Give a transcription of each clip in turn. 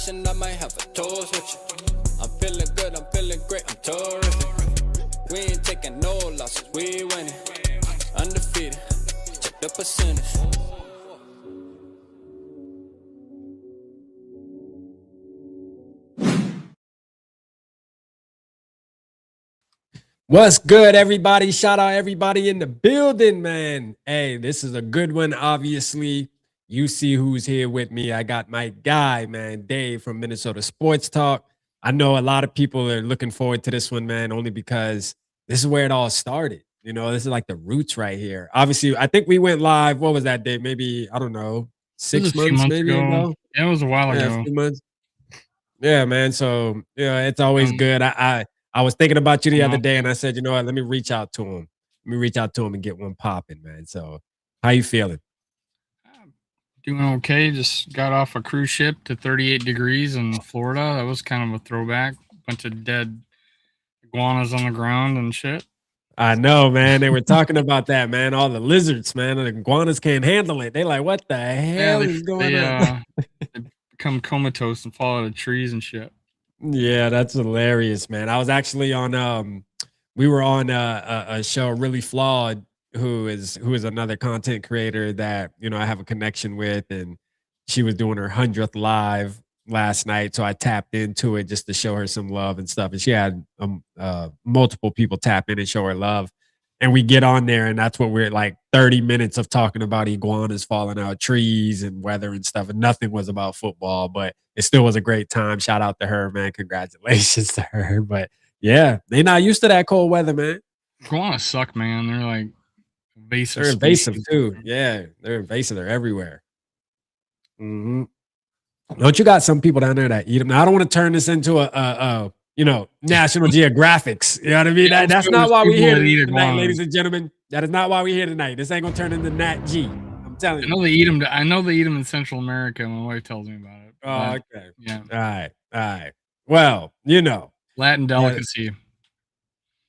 celebration, I might have a toast with you. I'm feeling good, I'm feeling great, I'm terrific. We ain't taking no losses, we winning. Undefeated, check the percentage. What's good, everybody? Shout out everybody in the building, man. Hey, this is a good one, obviously. You see who's here with me. I got my guy, man, Dave from Minnesota Sports Talk. I know a lot of people are looking forward to this one, man, only because this is where it all started. You know, this is like the roots right here. Obviously, I think we went live. What was that, Dave? Maybe, I don't know, It was 6 a few months months maybe ago. ago? Yeah, it was a while Yeah, a ago. few months. Yeah, man. So yeah, it's always good. I was thinking about you the other day, and I said, you know what? Let me reach out to him. Let me reach out to him and get one popping, man. So, how you feeling? Doing okay. Just got off a cruise ship to 38 degrees in Florida. That was kind of a throwback. Bunch of dead iguanas on the ground and shit. I know, man. They were talking about that, man. All the lizards, man. The iguanas can't handle it. They like, what the hell is going on? They become comatose and fall out of trees and shit. Yeah, that's hilarious, man. I was actually on we were on a show Really Flawed, who is another content creator that, you know, I have a connection with, and she was doing her 100th live last night, so I tapped into it just to show her some love and stuff, and she had multiple people tap in and show her love. And we get on there, and that's what we're like 30 minutes of talking about iguanas falling out of trees and weather and stuff. And nothing was about football, but it still was a great time. Shout out to her, man. Congratulations to her. But yeah, they're not used to that cold weather, man. Iguanas suck, man. They're like invasive. They're invasive species. too. Yeah, they're invasive. They're everywhere. Hmm. Don't you got some people down there that eat them? Now, I don't want to turn this into a you know, National Geographics. You know what I mean? Yeah, That's not why we're here tonight, iguanas. ladies and gentlemen. That is not why we're here tonight. This ain't gonna turn into Nat G. I'm telling I you. know they eat them. I know they eat them in Central America. My wife tells me about it. Oh, okay. Yeah. All right. All right. Well, you know. Latin delicacy.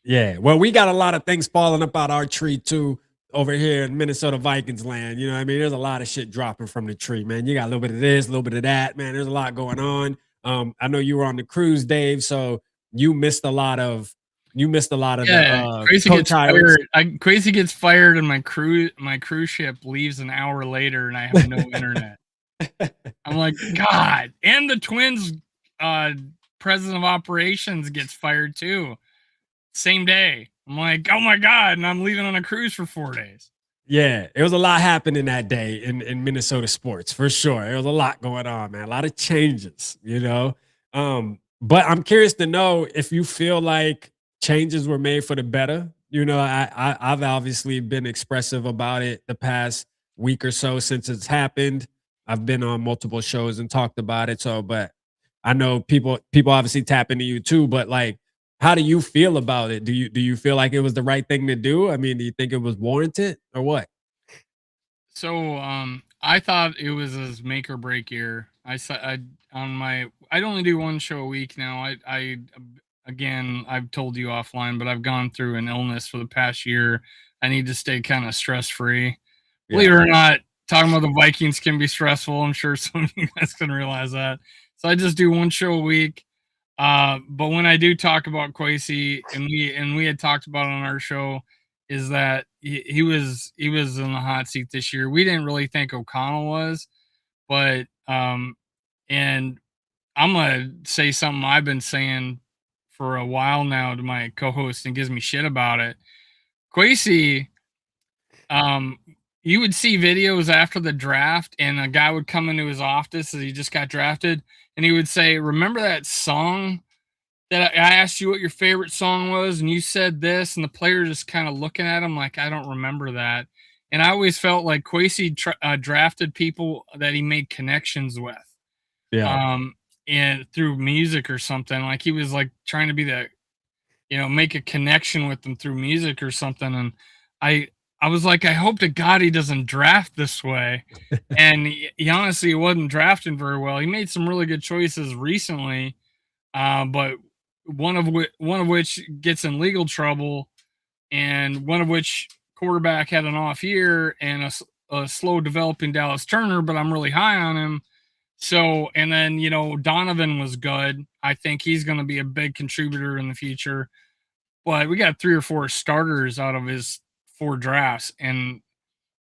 Yeah. Well, we got a lot of things falling up out our tree too over here in Minnesota Vikings land. You know what I mean? There's a lot of shit dropping from the tree, man. You got a little bit of this, a little bit of that, man. There's a lot going on. I know you were on the cruise, Dave, so you missed a lot of the Crazy coach gets hires. fired. Crazy gets fired, and my cruise ship leaves an hour later, and I have no internet. I'm like, God, and the Twins president of operations gets fired too, same day. I'm like, oh my God, and I'm leaving on a cruise for 4 days. Yeah, it was a lot happening that day in Minnesota sports for sure. There was a lot going on, man. A lot of changes, you know. But I'm curious to know if you feel like changes were made for the better. You know, I've obviously been expressive about it the past week or so since it's happened. I've been on multiple shows and talked about it. So, but I know people obviously tap into you too. But like, how do you feel about it? Do you feel like it was the right thing to do? I mean, do you think it was warranted or what? So I thought it was his make or break year. I'd only do one show a week now. I again, I've told you offline, but I've gone through an illness for the past year. I need to stay kind of stress free. Believe it or not, talking about the Vikings can be stressful. I'm sure some of you guys can realize that. So I just do one show a week. But when I do talk about Kwesi, and we had talked about it on our show, is that he was in the hot seat this year. We didn't really think O'Connell was, but and I'm gonna say something I've been saying for a while now to my co-host and gives me shit about it. Kwesi, you would see videos after the draft, and a guy would come into his office as he just got drafted, and he would say, "Remember that song that I asked you what your favorite song was, and you said this," and the player just kind of looking at him like, "I don't remember that." And I always felt like Kwesi drafted people that he made connections with, Yeah. and through music or something. Like he was like trying to be the, make a connection with them through music or something. And I was like, I hope to God he doesn't draft this way. And he honestly wasn't drafting very well. He made some really good choices recently, but one of which gets in legal trouble, and one of which quarterback had an off year and a slow developing Dallas Turner, but I'm really high on him. So, and then, Donovan was good. I think he's going to be a big contributor in the future. But we got 3 or 4 starters out of his 4 drafts, and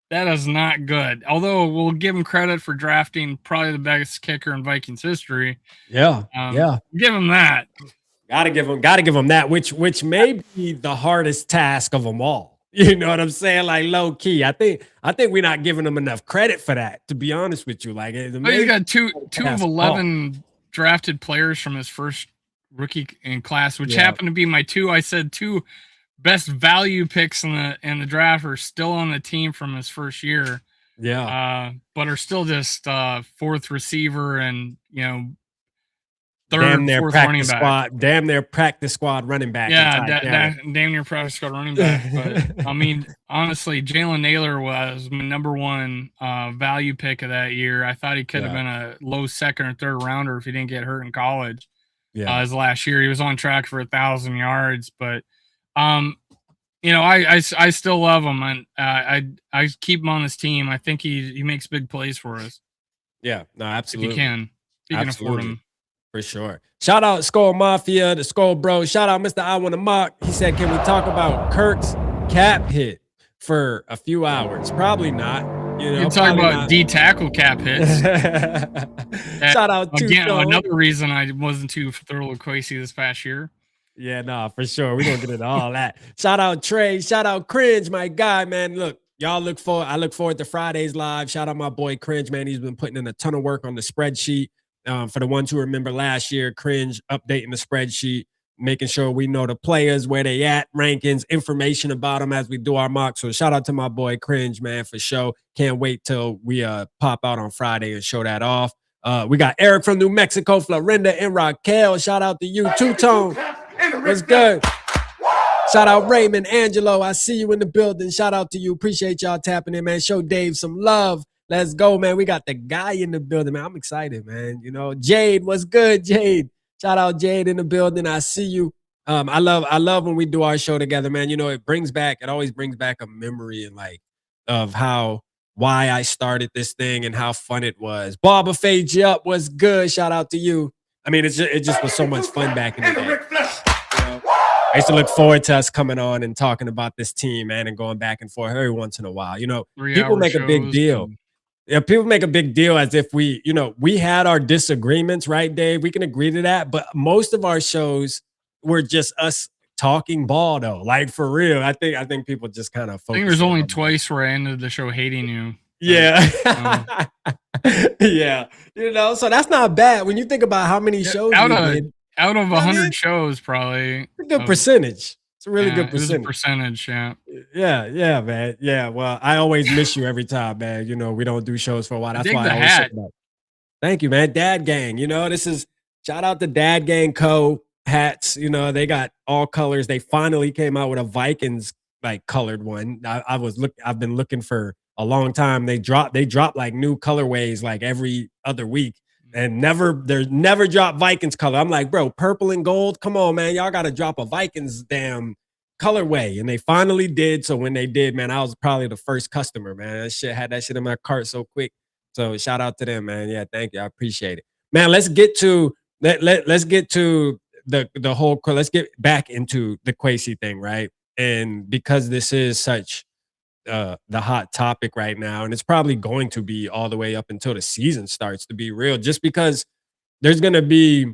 that is not good. Although we'll give him credit for drafting probably the best kicker in Vikings history. Yeah. Give him that. Gotta give him that, which may be the hardest task of them all. You know what I'm saying? Like low key. I think we're not giving him enough credit for that, to be honest with you. Like he's got two of 11 drafted players from his first rookie in class, which happened to be my 2. I said 2 best value picks in the draft are still on the team from his first year. Yeah. But are still just 4th receiver and third, damn near 4th practice running back. squad, damn near practice squad running back. Yeah, damn near practice squad running back. But I mean, honestly, Jalen Naylor was my number 1 value pick of that year. I thought he could have been a low 2nd or 3rd rounder if he didn't get hurt in college. His last year, he was on track for 1,000 yards. But I still love him, and I keep him on this team. I think he makes big plays for us. Yeah, no, absolutely. If he can afford him. For sure. Shout out SKOL Mafia, the SKOL Bro. Shout out Mr. I Want to Mock. He said, can we talk about Kirk's cap hit for a few hours? Probably not. You can talk about D-tackle cap hits. Shout out to again, another reason I wasn't too thrilled with Kwesi this past year. Yeah, no, for sure. We're going to get into all that. Shout out Trey. Shout out Cringe, my guy, man. Look, I look forward to Fridays live. Shout out my boy Cringe, man. He's been putting in a ton of work on the spreadsheet. For the ones who remember last year, Cringe updating the spreadsheet, making sure we know the players, where they at, rankings, information about them as we do our mock. So shout out to my boy Cringe, man, for sure. Can't wait till we pop out on Friday and show that off. We got Eric from New Mexico, Florinda, and Raquel. Shout out to you, Two-Tone. What's good? Shout out Raymond, Angelo. I see you in the building. Shout out to you. Appreciate y'all tapping in, man. Show Dave some love. Let's go, man. We got the guy in the building, man. I'm excited, man. Jade, what's good, Jade? Shout out Jade in the building. I see you. I love when we do our show together, man. It always brings back a memory and of why I started this thing and how fun it was. Barber Fade you up. What's good? Shout out to you. I mean, it just was so much fun back in the day. I used to look forward to us coming on and talking about this team, man, and going back and forth every once in a while. People make a big deal. Yeah, people make a big deal as if we had our disagreements, right, Dave? We can agree to that. But most of our shows were just us talking ball, though. Like, for real. I think people just kind of focus. I think there's only twice where I ended the show hating you. Yeah. Yeah. So that's not bad. When you think about how many shows out of 100 shows, probably. It's a good percentage. It's a really good percentage. Percentage, yeah. Yeah, man. Yeah, well, I always miss you every time, man. We don't do shows for a while. That's why I always say that. Thank you, man. Dad Gang. This is shout out to Dad Gang Co. hats. They got all colors. They finally came out with a Vikings colored one. I've been looking for a long time. They drop like new colorways every other week. And there's never dropped Vikings color. I'm like, bro, purple and gold. Come on, man. Y'all got to drop a Vikings damn colorway. And they finally did. So when they did, man, I was probably the first customer, man. Had that shit in my cart so quick. So shout out to them, man. Yeah, thank you. I appreciate it. Man, let's get to let's get to the whole, let's get back into the Kwesi thing, right? And because this is such the hot topic right now, and it's probably going to be all the way up until the season starts, to be real, just because there's going to be,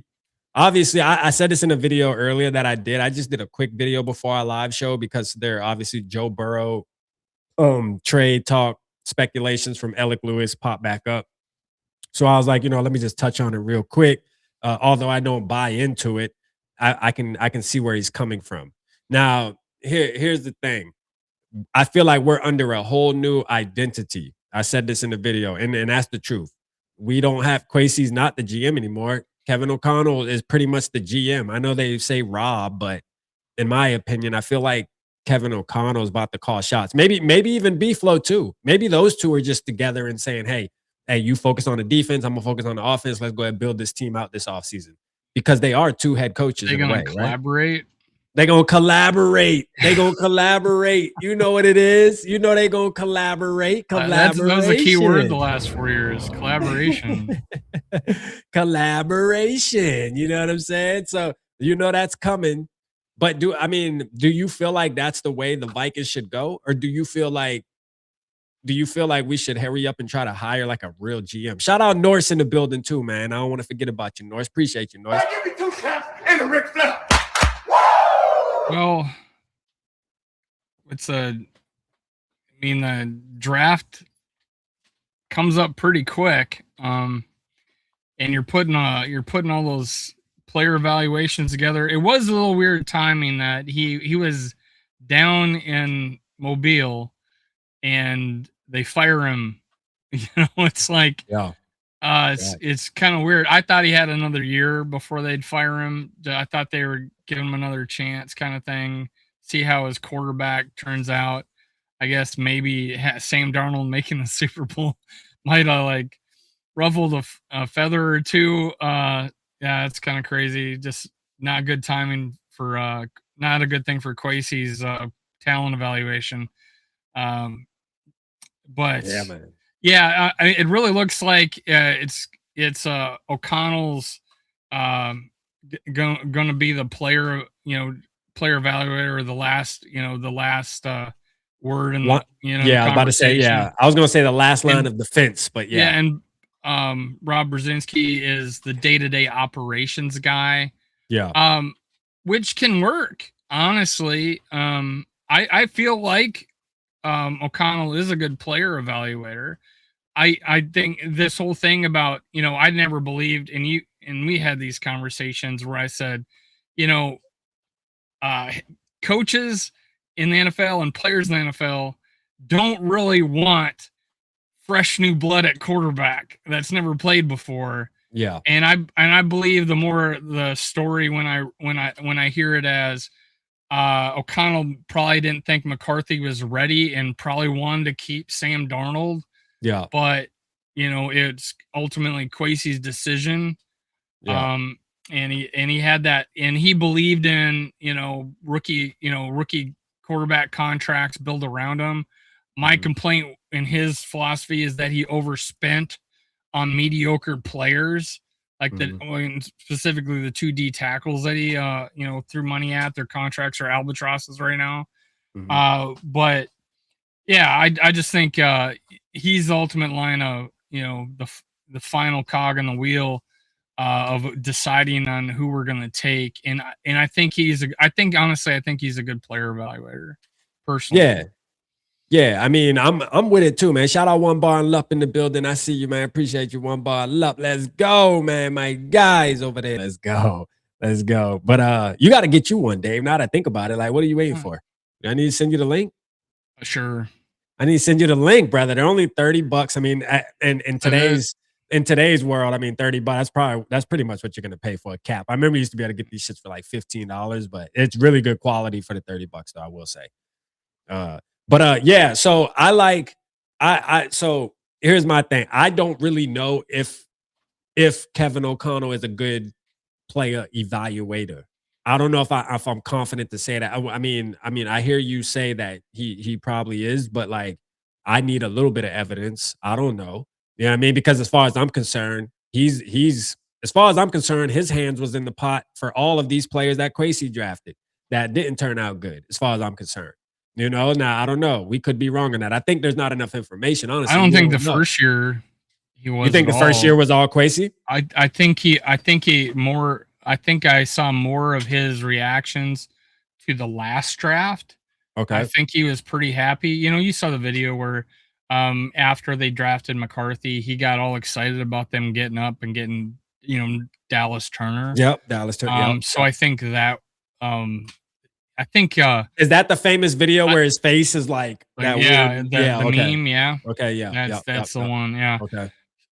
obviously, I said this in a video earlier that I just did a quick video before our live show because there are obviously Joe Burrow trade talk speculations from Alec Lewis pop back up. So I was like, let me just touch on it real quick. Although I don't buy into it, I can see where he's coming from. Now, here's the thing. I feel like we're under a whole new identity. I said this in the video, and that's the truth. We don't have, Kwesi's not the GM anymore. Kevin O'Connell is pretty much the GM. I know they say Rob, but in my opinion, I feel like Kevin O'Connell is about to call shots. Maybe even B-Flow too. Maybe those two are just together and saying, hey, you focus on the defense. I'm going to focus on the offense. Let's go ahead and build this team out this offseason. Because they are two head coaches. They're going to collaborate? Right? They gonna collaborate. They gonna collaborate. You know what it is. You know they gonna collaborate. That was the key word the Collaboration. last 4 years. Collaboration. Collaboration. You know what I'm saying? So you know that's coming. But do you feel like that's the way the Vikings should go, or do you feel like we should hurry up and try to hire like a real GM? Shout out Norse in the building too, man. I don't want to forget about you, Norse. Appreciate you, Norse. Give me 2 caps and a Ric Flair. Well, the draft comes up pretty quick. And you're putting all those player evaluations together. It was a little weird timing that he was down in Mobile and they fire him. You know, it's like it's kind of weird. I thought he had another year before they'd fire him. I thought they were giving him another chance, kind of thing. See how his quarterback turns out. I guess maybe Sam Darnold making the Super Bowl might like ruffled a feather or two. Yeah, it's kind of crazy. Just not good timing for not a good thing for Kwesi's talent evaluation. But yeah, man. Yeah, it really looks like it's O'Connell's going to be the player evaluator, the last word in the I was about to say I was going to say the last line of defense, but yeah. And Rob Brzezinski is the day-to-day operations guy. Yeah. Which can work, honestly. I feel like O'Connell is a good player evaluator. I think this whole thing about, I never believed, and we had these conversations where I said, coaches in the NFL and players in the NFL don't really want fresh new blood at quarterback that's never played before. Yeah. And I believe the more the story when I hear it as O'Connell probably didn't think McCarthy was ready and probably wanted to keep Sam Darnold. Yeah. But it's ultimately Kwesi's decision. Yeah. And he had that, and he believed in, rookie quarterback contracts built around him. My complaint in his philosophy is that he overspent on mediocre players, like specifically the 2 D tackles that he, threw money at. Their contracts are albatrosses right now. But yeah, I just think he's the ultimate line of, the final cog in the wheel of deciding on who we're going to take. And I think honestly, I think he's a good player evaluator personally. Yeah. Yeah, I'm with it too, man. Shout out One Bar and Lup in the building. I see you, man. Appreciate you, One Bar Lup. Let's go, man. My guys over there. Let's go. But you got to get you one, Dave. Now that I think about it, like, what are you waiting for? I need to send you the link. Sure. I need to send you the link, brother. They're only $30. I mean, in today's world, $30. That's pretty much what you're gonna pay for a cap. I remember you used to be able to get these shits for like $15, but it's really good quality for the $30, though, I will say. Yeah, so so here's my thing. I don't really know if Kevin O'Connell is a good player evaluator. I don't know if I'm confident to say that. I mean, I hear you say that he probably is, but like I need a little bit of evidence. I don't know. You know what I mean? Because as far as I'm concerned, his hands was in the pot for all of these players that Kwesi drafted that didn't turn out good, as far as I'm concerned. Now I don't know. We could be wrong on that. I think there's not enough information, honestly. I don't think the first year he was. You think the first year was all Kwesi? I think I saw more of his reactions to the last draft. Okay. I think he was pretty happy. You saw the video where after they drafted McCarthy, he got all excited about them getting up and getting, Dallas Turner. Yep, Dallas Turner. So I think that is that the famous video where his face is like that weird? The okay. meme, yeah. Okay, yeah. That's the one, yeah. Okay.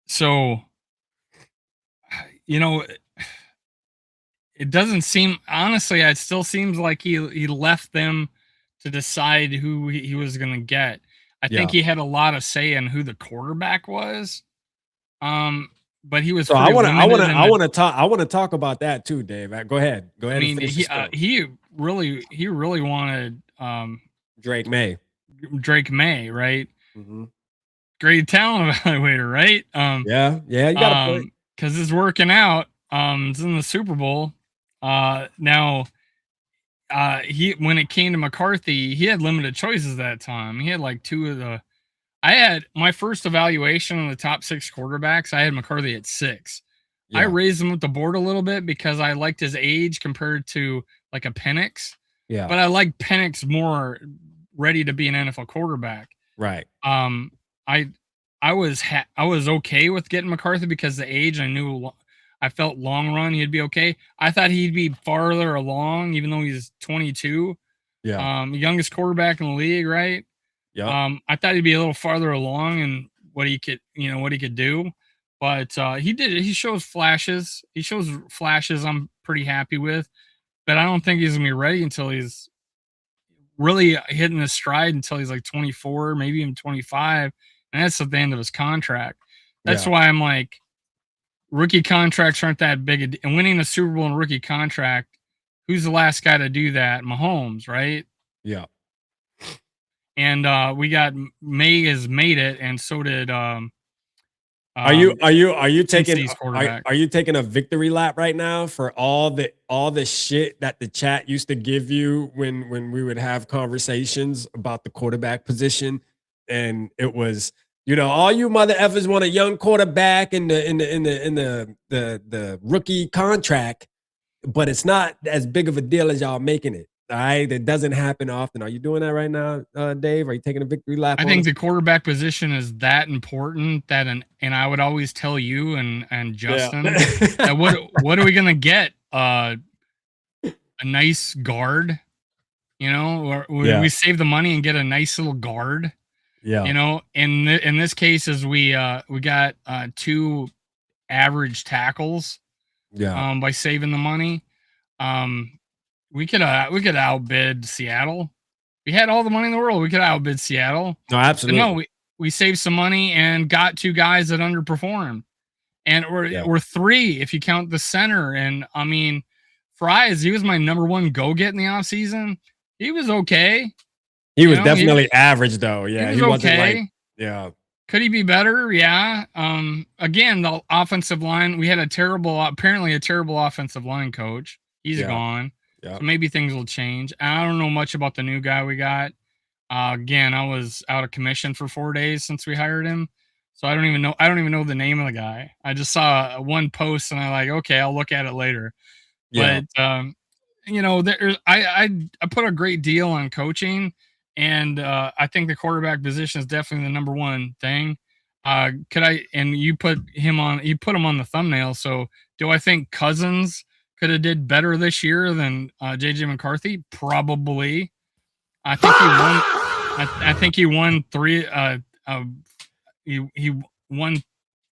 So, it doesn't seem, honestly, it still seems like he left them to decide who he was going to get. I think he had a lot of say in who the quarterback was. but he was. So I want to talk about that too, Dave. Go ahead. I mean, he really wanted Drake May, right? Mm-hmm. Great talent evaluator, right? Yeah, you got a point. Because it's working out. It's in the Super Bowl. Now, he when it came to McCarthy, he had limited choices that time. He had like two of the. I had my first evaluation on the top 6 quarterbacks. I had McCarthy at 6. I raised him up the board a little bit because I liked his age compared to like a Penix. Yeah, but I like Penix more ready to be an NFL quarterback. Right. I was okay with getting McCarthy because the age. I felt long run he'd be okay. I thought he'd be farther along, even though he's 22. Yeah. Youngest quarterback in the league, right? Yeah. I thought he'd be a little farther along in what he could do. But he did it. He shows flashes. I'm pretty happy with, but I don't think he's gonna be ready until he's really hitting his stride until he's like 24, maybe even 25, and that's at the end of his contract. That's why I'm like, rookie contracts aren't that big, and winning a Super Bowl in a rookie contract, who's the last guy to do that? Mahomes, right? Yeah. And we got May has made it, and so did. Are you taking are you taking a victory lap right now for all the shit that the chat used to give you when we would have conversations about the quarterback position, and it was, all you mother effers want a young quarterback in the rookie contract, but it's not as big of a deal as y'all making it. All right, it doesn't happen often. Are you doing that right now, Dave? Are you taking a victory lap? I think the quarterback position is that important that, and I would always tell you and Justin that what are we gonna get? A nice guard, or we save the money and get a nice little guard. Yeah. In this case, is we got 2 average tackles. Yeah. By saving the money. We could outbid Seattle. We had all the money in the world. We could outbid Seattle. No, absolutely. But no, we saved some money and got 2 guys that underperformed. And we're 3 if you count the center. And I mean, Fries, he was my number 1 go get in the offseason. He was okay. He was definitely average though. Yeah. He wasn't okay. Could he be better? Yeah. Again, the offensive line, we had apparently a terrible offensive line coach. He's gone. Yeah. So maybe things will change. I don't know much about the new guy we got. Again, I was out of commission for 4 days since we hired him. So I don't even know the name of the guy. I just saw one post and I'm like, okay, I'll look at it later. Yeah. But I put a great deal on coaching, and I think the quarterback position is definitely the number 1 thing. You put him on the thumbnail. So do I think Cousins could have did better this year than JJ McCarthy? Probably. I think he won 3. He won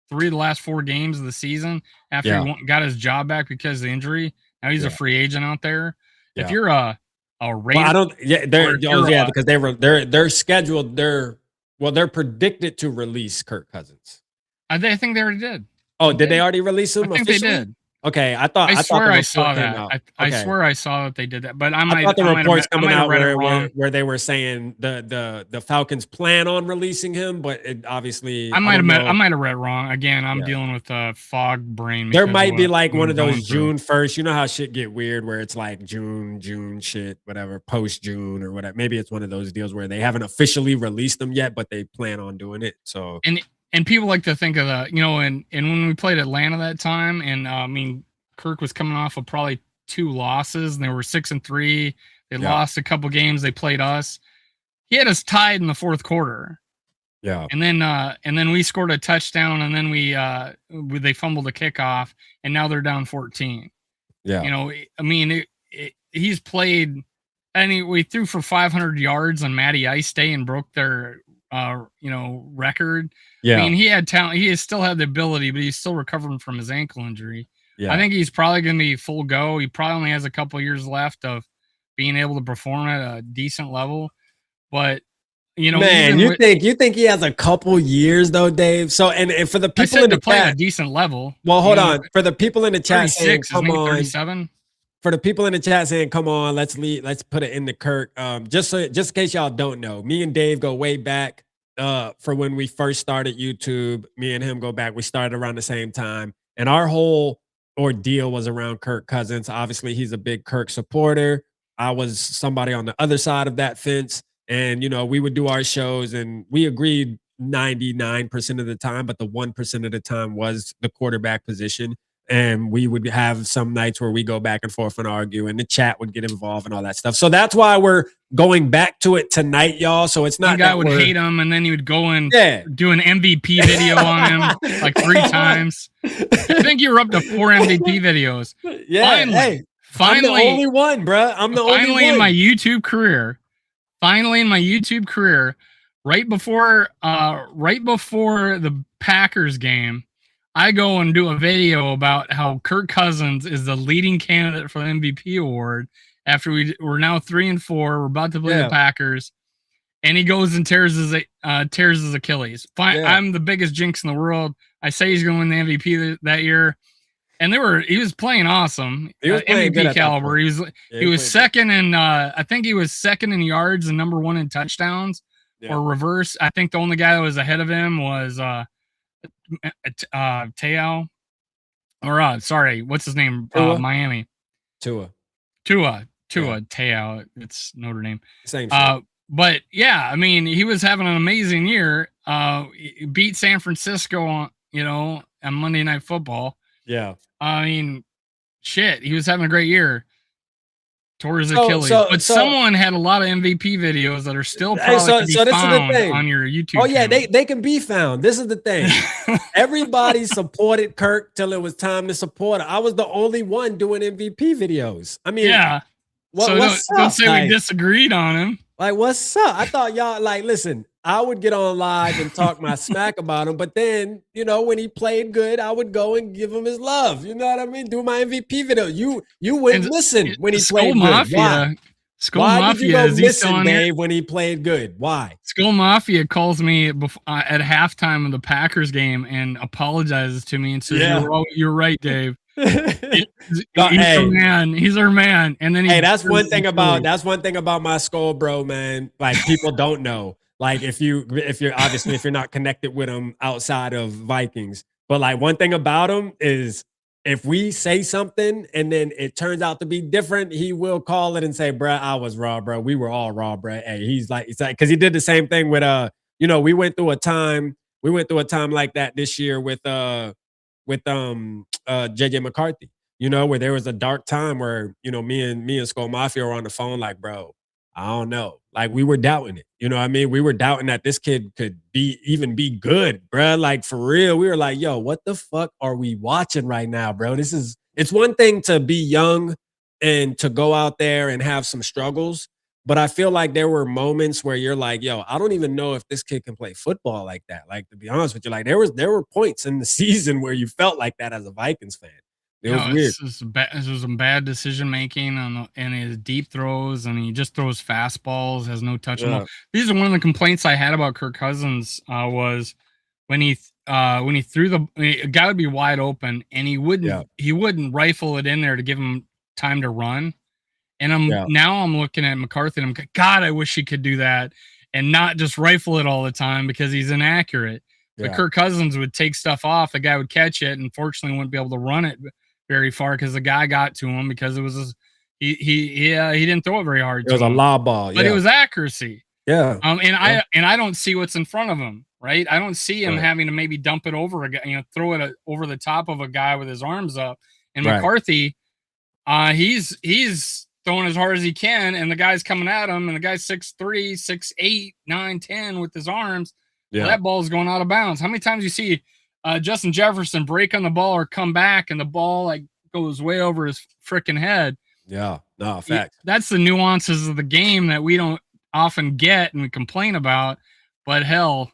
3 of the last 4 games of the season after he got his job back because of the injury. Now he's a free agent out there. Yeah. If you're a Raider, I don't. Yeah, because they're scheduled. They're predicted to release Kirk Cousins. I think they already did. Oh, did they already release him? I think officially? they did. Okay, I swear I saw that. I swear I saw that they did that, but I thought the reports coming out where they were saying the Falcons plan on releasing him, but it obviously I might have read wrong. Again, I'm dealing with fog brain. There might be like one of those June 1st. You know how shit get weird where it's like June shit, whatever, post June or whatever. Maybe it's one of those deals where they haven't officially released them yet, but they plan on doing it. So And people like to think of and when we played Atlanta that time, and Kirk was coming off of probably 2 losses, and they were 6-3. They lost a couple games. They played us. He had us tied in the 4th quarter. Yeah. And then we scored a touchdown, and then they fumbled a kickoff, and now they're down 14. Yeah. He's played, and we threw for 500 yards on Matty Ice Day and broke their record. Yeah. He had talent. He still had the ability, but he's still recovering from his ankle injury. Yeah. I think he's probably going to be full go. He probably only has a couple years left of being able to perform at a decent level. But, you know, Man, even you think he has a couple years though, Dave? So and for the I people said in to the play at a chat, decent level. well, hold You know, on. For the people in the chat saying, 36, isn't come he on. 37? For the people in the chat saying, come on, let's put it in the Kirk. Just in case y'all don't know, me and Dave go way back for when we first started YouTube. Me and him go back. We started around the same time. And our whole ordeal was around Kirk Cousins. Obviously, he's a big Kirk supporter. I was somebody on the other side of that fence. And, you know, we would do our shows and we agreed 99% of the time, but the 1% of the time was the quarterback position. And we would have some nights where we go back and forth and argue, and the chat would get involved and all that stuff. So that's why we're going back to it tonight, y'all. So it's not One guy would hate him, and then he would go and do an MVP video on him like 3 times. I think you were up to 4 MVP videos. Yeah, I'm the only one, bro. I'm the only one. Finally in my YouTube career, right before the Packers game, I go and do a video about how Kirk Cousins is the leading candidate for the MVP award after we're now 3-4. We're about to play the Packers, and he goes and tears his Achilles. I'm the biggest jinx in the world. I say he's going to win the MVP that year, and he was playing awesome. He was playing MVP caliber. He was second in I think he was second in yards and number 1 in touchdowns or reverse. I think the only guy that was ahead of him was Teo, or sorry, what's his name? Miami. Tua. Teo. It's Notre Dame. Same shit. But yeah, I mean, he was having an amazing year. He beat San Francisco on Monday Night Football. Yeah. I mean, shit, he was having a great year. Tore his Achilles. But someone had a lot of MVP videos that are still probably found on your YouTube channel. They can be found. This is the thing. Everybody supported Kirk till it was time to support. I was the only one doing MVP videos. I mean, yeah. Don't say we disagreed on him. Like, what's up? I thought y'all listen, I would get on live and talk my smack about him, but then, when he played good, I would go and give him his love. You know what I mean? Do my MVP video. You wouldn't listen when he played good. Why? Why did you go listen, Dave, when he played good? Why? SKOL Mafia calls me at halftime of the Packers game and apologizes to me and says, "You're right, Dave." He's our man. He's our man. And then that's one thing about my SKOL bro, man. Like, people don't know. Like, if you're not connected with him outside of Vikings, but like, one thing about him is if we say something and then it turns out to be different, he will call it and say, "Bruh, I was raw, bro. We were all raw, bruh." Hey, he's like, because he did the same thing with we went through a time like that this year with JJ McCarthy, where there was a dark time where, me and SKOL Mafia were on the phone like, bro, I don't know. Like, we were doubting it. You know what I mean? We were doubting that this kid could even be good, bro. Like, for real. We were like, yo, what the fuck are we watching right now, bro? It's one thing to be young and to go out there and have some struggles. But I feel like there were moments where you're like, yo, I don't even know if this kid can play football like that. Like, to be honest with you, like there were points in the season where you felt like that as a Vikings fan. It was weird. This was some bad decision making and his deep throws, and he just throws fastballs, has no touch. These are one of the complaints I had about Kirk Cousins was when he threw a guy would be wide open and he wouldn't rifle it in there to give him time to run. And now I'm looking at McCarthy and I'm like, God, I wish he could do that and not just rifle it all the time because he's inaccurate. But Kirk Cousins would take stuff off, the guy would catch it, and fortunately wouldn't be able to run it very far because the guy got to him because it was he didn't throw it very hard. It was a lob ball, but it was accuracy. Yeah. I don't see what's in front of him, right? I don't see him having to maybe dump it over a guy, throw it over the top of a guy with his arms up. And McCarthy, he's throwing as hard as he can, and the guy's coming at him, and the guy's 6'3", 6'8", 9', 10 with his arms. Yeah. Well, that ball's going out of bounds. How many times you see Justin Jefferson break on the ball or come back and the ball goes way over his freaking head? Yeah, no, fact. That's the nuances of the game that we don't often get and we complain about. But hell,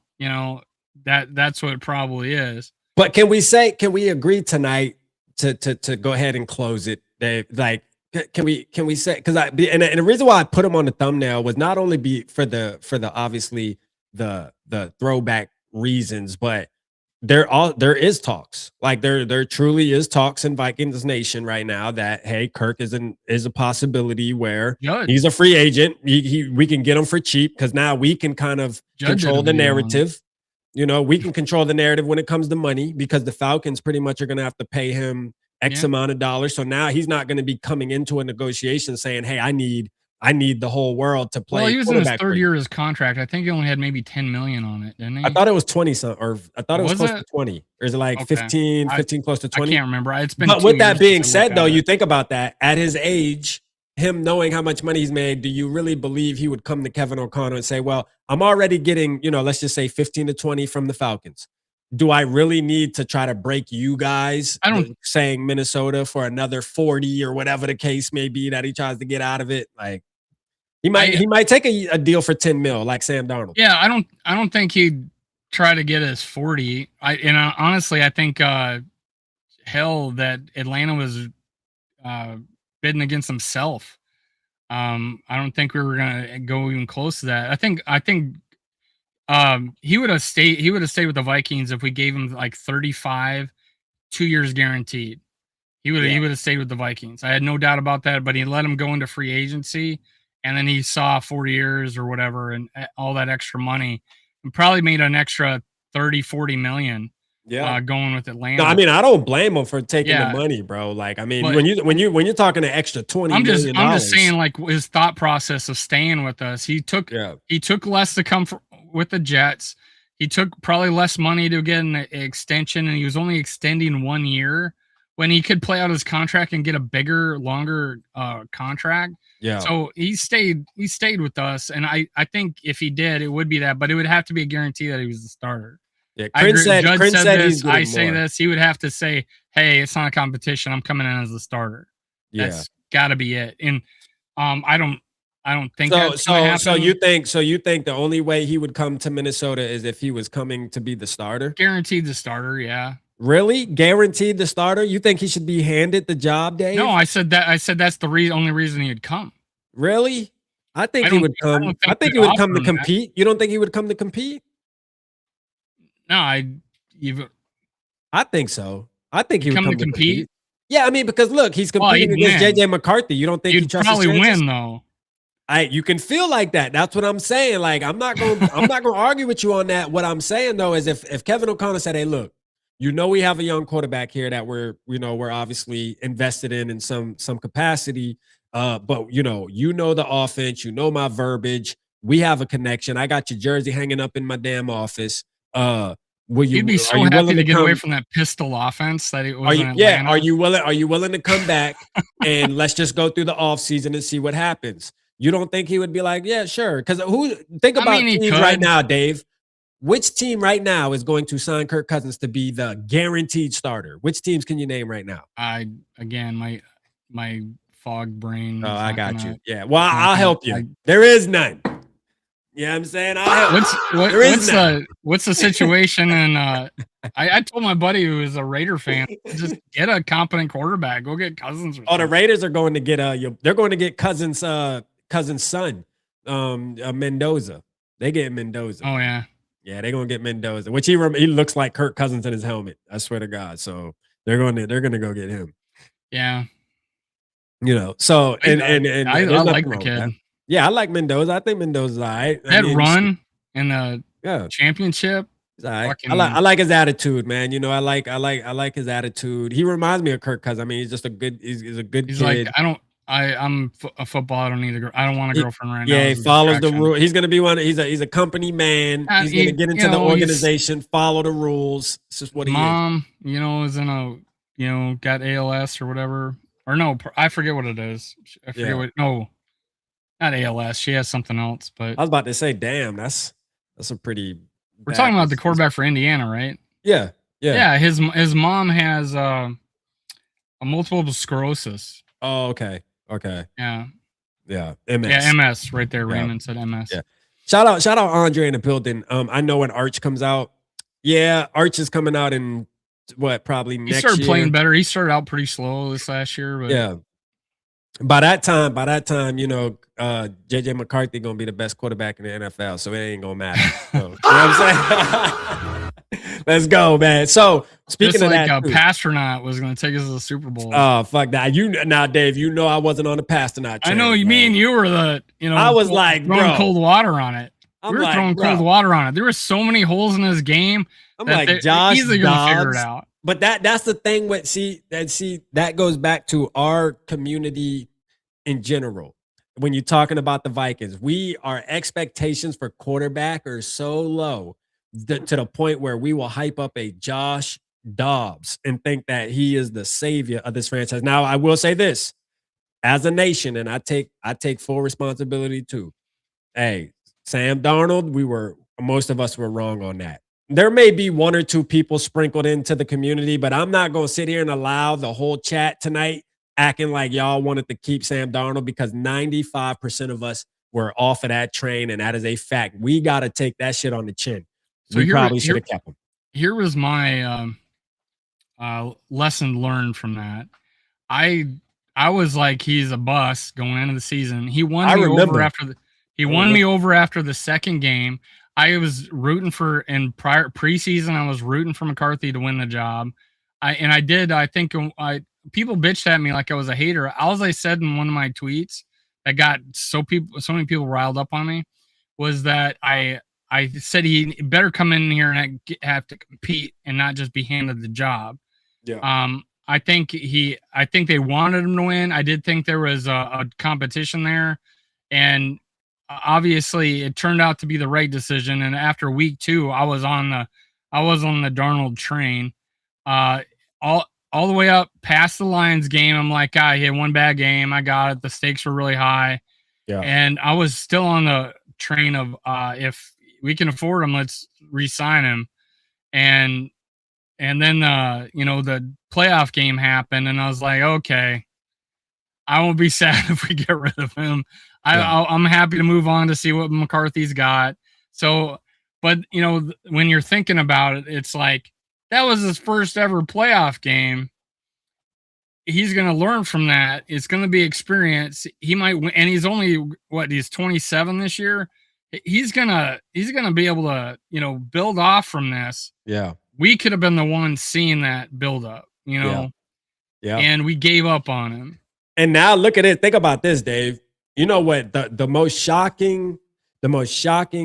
that's what it probably is. But can we agree tonight to go ahead and close it, Dave? Like, can we say, because and the reason why I put him on the thumbnail was not only be for the obviously the throwback reasons, but there is talks, like there truly is talks in Vikings Nation right now that, hey, Kirk is a possibility where Judge. he's a free agent. We can get him for cheap because now we can kind of control the narrative. You know, we can control the narrative when it comes to money because the Falcons pretty much are going to have to pay him X amount of dollars. So now he's not going to be coming into a negotiation saying, hey, I need the whole world to play. Well, he was in his third year of his contract. I think he only had maybe 10 million on it, didn't he? I thought it was 20 something, or I thought it was close to 20. Or is it like Okay. 15 close to 20? I can't remember. It's been. But 2 with that years being since I looked said, though, at you it. think about that at his age, him knowing how much money he's made, do you really believe he would come to Kevin O'Connor and say, well, I'm already getting, let's just say 15 to 20 from the Falcons. Do I really need to try to break you guys? Saying Minnesota for another 40 or whatever the case may be that he tries to get out of it. Like he might take a deal for 10 mil like Sam Darnold. Yeah, I don't think he'd try to get his 40. Honestly, I think hell that Atlanta was bidding against himself. I don't think we were gonna go even close to that. I think he would have stayed with the Vikings if we gave him like 35, 2 years guaranteed. He would have stayed with the Vikings. I had no doubt about that, but he let him go into free agency, and then he saw 4 years or whatever and all that extra money, and probably made an extra 30, 40 million. Going with Atlanta. No, I mean, I don't blame him for taking the money, bro. Like, I mean, but when you're talking an extra $20 million, I'm just saying, like, his thought process of staying with us. He took less to come with the Jets. He took probably less money to get an extension, and he was only extending 1 year when he could play out his contract and get a bigger, longer contract. Yeah. So he stayed with us, and I think if he did, it would be that, but it would have to be a guarantee that he was the starter. Yeah, Judge said this. I say this. He would have to say, "Hey, it's not a competition. I'm coming in as the starter." That's got to be it. And I don't think that's gonna happen. So you think the only way he would come to Minnesota is if he was coming to be the starter? Guaranteed the starter, yeah. Really? Guaranteed the starter? You think he should be handed the job, Dave? No, I said that's the only reason he'd come. Really? I think he would come. I think he would come to compete. You don't think he would come to compete? No, I think so. I think he would come to compete. Yeah, I mean, because look, he's competing against JJ McCarthy. You don't think he trusts his chances? Probably win though. You can feel like that. That's what I'm saying. Like, I'm not gonna argue with you on that. What I'm saying though is if Kevin O'Connor said, "Hey, look, we have a young quarterback here that we're obviously invested in some capacity, but you know the offense, my verbiage. We have a connection. I got your jersey hanging up in my damn office. You'd be so happy to get away from that pistol offense that it was in Atlanta. Are you willing to come back and let's just go through the offseason and see what happens? You don't think he would be like, yeah, sure? Because think about teams right now, Dave. Which team right now is going to sign Kirk Cousins to be the guaranteed starter? Which teams can you name right now? My fog brain. Oh, I got you. Yeah. Well, I'll help you. There is none. Yeah, I'm saying what's the situation? And I told my buddy who is a Raider fan, just get a competent quarterback. Go get Cousins. The Raiders are going to get they're going to get Cousins' son, Mendoza. They get Mendoza. Oh yeah, they're going to get Mendoza, which he looks like Kirk Cousins in his helmet. I swear to God. So they're going to go get him. Yeah. So and I like the kid. Yeah, I like Mendoza. I think Mendoza's all right. That run in the championship. All right. I like his attitude, man. I like his attitude. He reminds me of Kirk Cousins. I mean, he's just a good kid. Like, I'm a football. I don't want a girlfriend right now. Yeah, he follows the rule. He's gonna be he's a company man. He's gonna get into the organization, follow the rules. It's just what he is. Mom, is in got ALS or whatever. Or no, I forget what it is. I forget what. No. Not ALS. She has something else, but I was about to say, damn, that's a pretty. We're talking about the quarterback for Indiana, right? Yeah. His mom has a multiple sclerosis. Oh, okay. Yeah. MS. Yeah, MS right there. Raymond said MS. Yeah. Shout out Andre in the building. I know when Arch comes out. Yeah, Arch is coming out in probably next year. He started playing better. He started out pretty slow this last year, but By that time, JJ McCarthy gonna be the best quarterback in the NFL, so it ain't gonna matter. So, you know what I'm saying? Let's go, man. So speaking Just of like that, a Pastronaut was going to take us to the Super Bowl. oh fuck that! Now, Dave, I wasn't on the Pastronaut train. I know you mean you were I was like, throwing bro, cold water on it. We were throwing cold water on it. There were so many holes in this game. I'm that like, Josh easily going to figure it Dobbs. out. But that's the thing with that goes back to our community in general. When you're talking about the Vikings, our expectations for quarterback are so low to the point where we will hype up a Josh Dobbs and think that he is the savior of this franchise. Now, I will say this as a nation, and I take full responsibility too. Hey, Sam Darnold, most of us were wrong on that. There may be one or two people sprinkled into the community, but I'm not going to sit here and allow the whole chat tonight acting like y'all wanted to keep Sam Darnold, because 95% of us were off of that train, and that is a fact. We got to take that shit on the chin. So we probably should have kept him. Here was my lesson learned from that. I was like, he's a bust going into the season. He won me over after the second game. I was rooting for in prior preseason. I was rooting for McCarthy to win the job. I think people bitched at me like I was a hater. All I said in one of my tweets that got so many people riled up on me was that I said he better come in here and have to compete and not just be handed the job. Yeah. I think they wanted him to win. I did think there was a competition there, and obviously it turned out to be the right decision. And after week 2, I was on the Darnold train, all the way up past the Lions game. I'm like, he had one bad game. I got it. The stakes were really high. Yeah. And I was still on the train of if we can afford him, let's re-sign him. And then the playoff game happened, and I was like, okay, I won't be sad if we get rid of him. I'm happy to move on to see what McCarthy's got. So, but when you're thinking about it, it's like that was his first ever playoff game. He's going to learn from that. It's going to be experience. He might win, and he's only he's 27 this year. He's gonna be able to build off from this. Yeah, we could have been the ones seeing that build up, Yeah. and we gave up on him. And now look at it. Think about this, Dave. You know what? The most shocking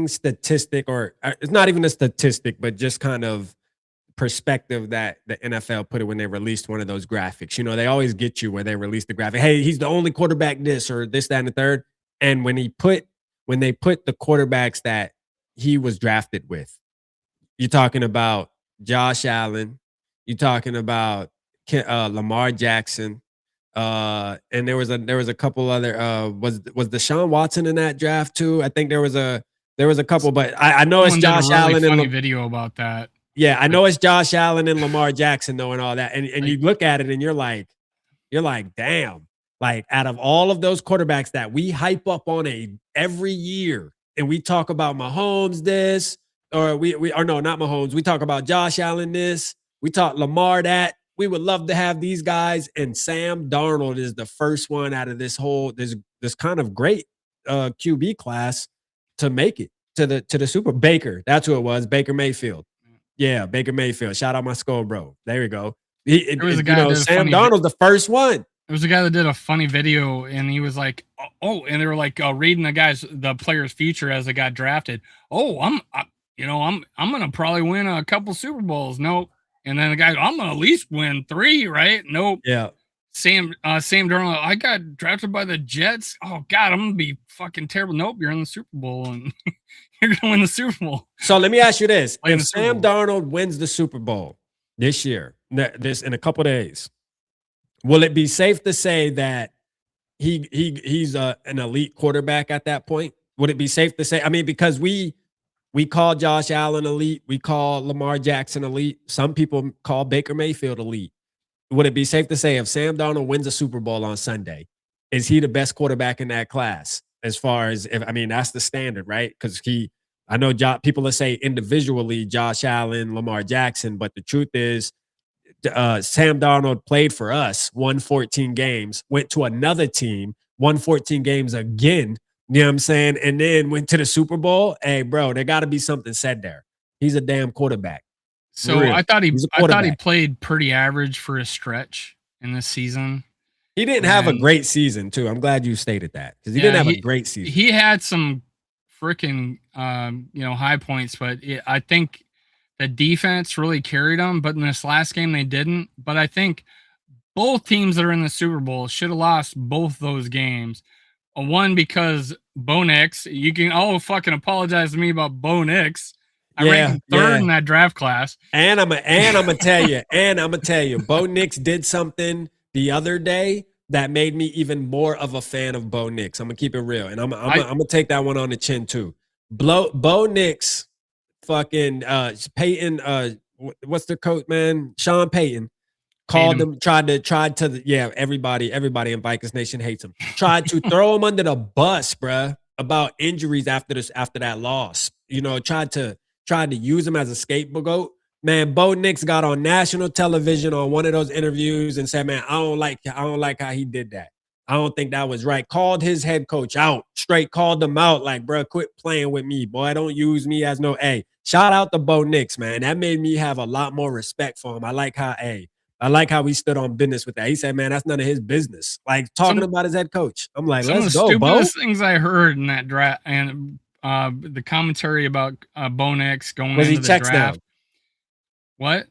statistic, or it's not even a statistic, but just kind of perspective that the NFL put it when they released one of those graphics. They always get you where they release the graphic. Hey, he's the only quarterback this or this, that, and the third. And when they put the quarterbacks that he was drafted with, you're talking about Josh Allen, you're talking about Lamar Jackson, and there was a couple other. Was Deshaun Watson in that draft too? I think there was a couple, but I know it's Josh Allen. Funny video about that. Yeah, I know it's Josh Allen and Lamar Jackson though, and all that. And you look at it and you're like, damn. Like, out of all of those quarterbacks that we hype up on every year, and we talk about Mahomes this, or not Mahomes. We talk about Josh Allen this. We talk Lamar that. We would love to have these guys, and Sam Darnold is the first one out of this kind of great QB class to make it to the Super. Baker, that's who it was. Baker Mayfield. Yeah, Baker Mayfield. Shout out my SKOL bro. There we go. Sam Darnold's the first one. There was a guy that did a funny video, and he was like, "Oh," and they were like reading the player's future as they got drafted. Oh, I'm gonna probably win a couple Super Bowls. Nope. And then the guy, I'm gonna at least win 3, right? Nope. Yeah. Sam Darnold, I got drafted by the Jets. Oh God, I'm gonna be fucking terrible. Nope, you're in the Super Bowl, and you're gonna win the Super Bowl. So let me ask you this: if Sam Darnold wins the Super Bowl this year, this in a couple of days, will it be safe to say that he's an elite quarterback at that point? Would it be safe to say? I mean, because we call Josh Allen elite, we call Lamar Jackson elite. Some people call Baker Mayfield elite. Would it be safe to say if Sam Darnold wins a Super Bowl on Sunday, is he the best quarterback in that class? As far as that's the standard, right? Because I know people that say individually Josh Allen, Lamar Jackson, but the truth is Sam Darnold played for us, won 14 games, went to another team, won 14 games again. You know what I'm saying? And then went to the Super Bowl. Hey, bro, there got to be something said there. He's a damn quarterback. So Real. I thought He's a he quarterback. played pretty average for a stretch in this season. He didn't have a great season, too. I'm glad you stated that because he didn't have a great season. He had some freaking high points, but I think the defense really carried them. But in this last game, they didn't. But I think both teams that are in the Super Bowl should have lost both those games. One because Bo Nix, you can fucking apologize to me about Bo Nix. I ranked him third in that draft class. And I'm gonna tell you, Bo Nix did something the other day that made me even more of a fan of Bo Nix. I'm gonna keep it real, and I'm gonna take that one on the chin too. Bo Nix, fucking Peyton. What's the coach, man? Sean Payton called him. Tried to everybody in Vikings Nation hates him. Tried to throw him under the bus, bruh, about injuries after that loss. You know, tried to use him as a scapegoat. Man, Bo Nix got on national television on one of those interviews and said, man, I don't like how he did that. I don't think that was right. Called his head coach out, straight called him out like, bro, quit playing with me, boy. Don't use me as no A. Shout out to Bo Nix, man. That made me have a lot more respect for him. I like how he stood on business with that. He said, man, that's none of his business. Like talking about his head coach. I'm like, let's go, Bo. Some of the stupidest things I heard in that draft and the commentary about Bo Nix going into the draft. Down. What?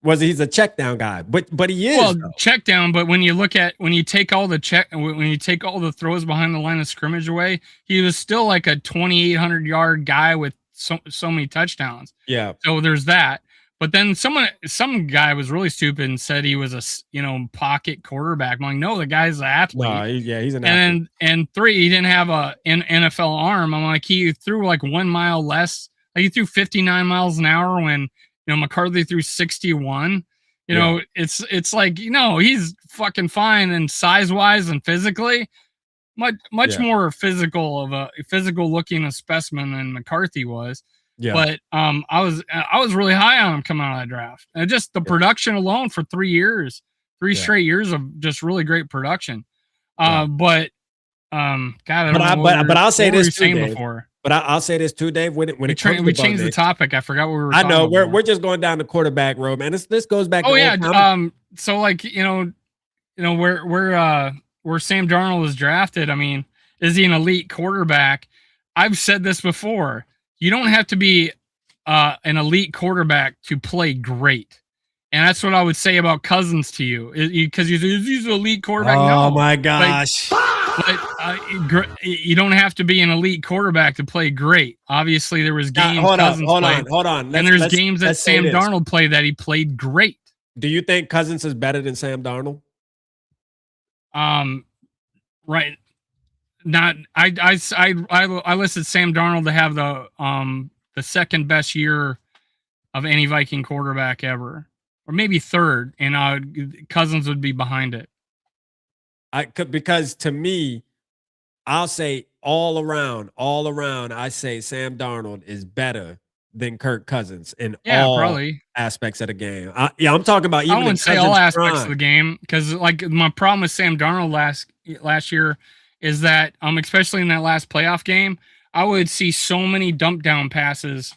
He's a check down guy, but he is. Well, check down, but when you take all the throws behind the line of scrimmage away, he was still like a 2,800 yard guy with so many touchdowns. Yeah. So there's that. But then some guy was really stupid and said he was a pocket quarterback. I'm like, no, the guy's an athlete. No, he's an athlete. And three, he didn't have an NFL arm. I'm like, he threw like 1 mile less. Like he threw 59 miles an hour when McCarthy threw 61. It's like, he's fucking fine, and size wise and physically, much more physical looking a specimen than McCarthy was. Yeah. But I was really high on him coming out of that draft. And just the production alone for 3 years, straight years of just really great production. But I'll say this too, Dave. But I'll say this too, Dave. When we changed the topic, I forgot what we were. I know we're just going down the quarterback road, man. This goes back. Oh yeah. So like where Sam Darnold was drafted. I mean, is he an elite quarterback? I've said this before. You don't have to be an elite quarterback to play great. And that's what I would say about Cousins to you. Because he's an elite quarterback. Oh, my gosh. But you don't have to be an elite quarterback to play great. Obviously, there was games hold on. And there's games that Sam Darnold played that he played great. Do you think Cousins is better than Sam Darnold? Right. Not I listed Sam Darnold to have the second best year of any Viking quarterback ever, or maybe third, and Cousins would be behind it. Because to me, I'll say all around, I say Sam Darnold is better than Kirk Cousins in all aspects of the game. I'm talking about even. I wouldn't say all aspects of the game, because like my problem with Sam Darnold last year is that especially in that last playoff game, I would see so many dump down passes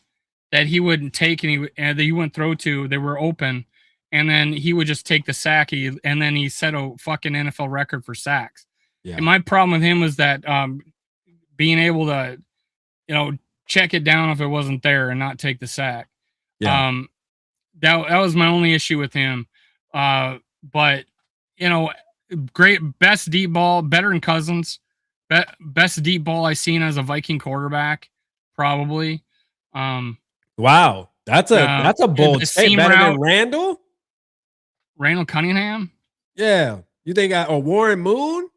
that he wouldn't take and that he wouldn't throw to. They were open, and then he would just take the sack. And then he set a fucking NFL record for sacks. Yeah. And my problem with him was that being able to, check it down if it wasn't there and not take the sack. Yeah. That was my only issue with him. But great, best deep ball, better than Cousins. Best deep ball I've seen as a Viking quarterback, probably. Wow, that's a bold statement. Better than Randall Cunningham. Yeah, you think or Warren Moon?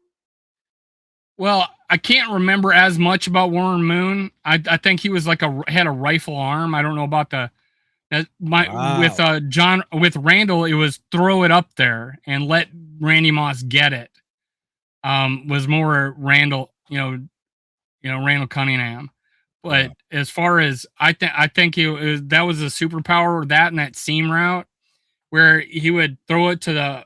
Well, I can't remember as much about Warren Moon. I think he was had a rifle arm. I don't know about with Randall, it was throw it up there and let Randy Moss get it. Was more Randall, Randall Cunningham. But as far as I think that was a superpower, that and that seam route. where he would throw it to the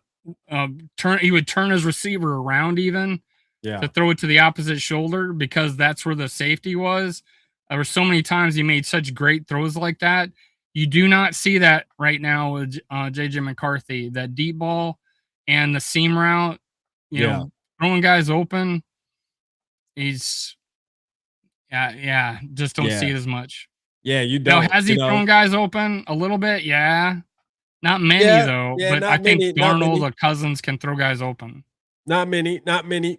he would turn his receiver around even to throw it to the opposite shoulder because that's where the safety was. There were so many times he made such great throws like that. You do not see that right now with JJ McCarthy. That deep ball and the seam route, throwing guys open. He's just don't see it as much. Yeah, you don't. Has he thrown guys open a little bit? Yeah. Not many though, but I think Darnold or Cousins can throw guys open. Not many.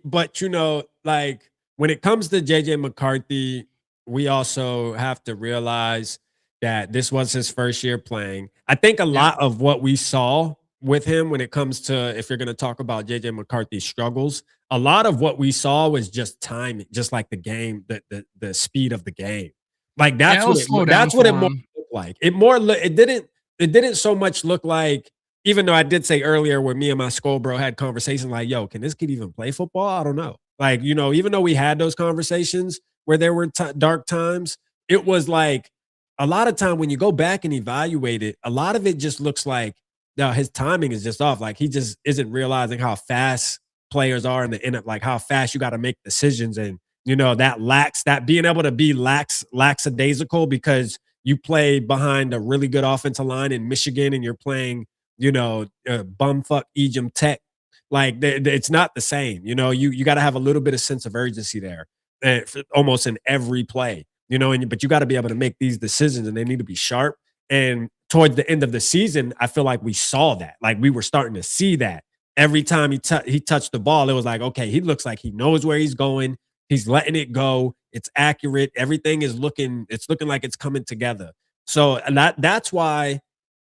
But like when it comes to JJ McCarthy, we also have to realize that this was his first year playing. I think a lot of what we saw with him when it comes to, if you're going to talk about JJ McCarthy's struggles, a lot of what we saw was just timing, just like the game, the speed of the game. Like that's what it more looked like. It didn't so much look like, even though I did say earlier when me and my SKOL bro had conversations like, yo, can this kid even play football? I don't know. Like, even though we had those conversations where there were dark times, it was like a lot of time when you go back and evaluate it, a lot of it just looks like his timing is just off. Like he just isn't realizing how fast players are in the end, like how fast you got to make decisions. And, that being able to be lackadaisical because you play behind a really good offensive line in Michigan and you're playing, bumfuck Egypt Tech. Like it's not the same. You got to have a little bit of sense of urgency there, almost in every play. But you got to be able to make these decisions, and they need to be sharp. And towards the end of the season, I feel like we saw that. Like we were starting to see that every time he touched the ball, it was like, okay, he looks like he knows where he's going. He's letting it go. It's accurate. Everything is looking like it's coming together. So that's why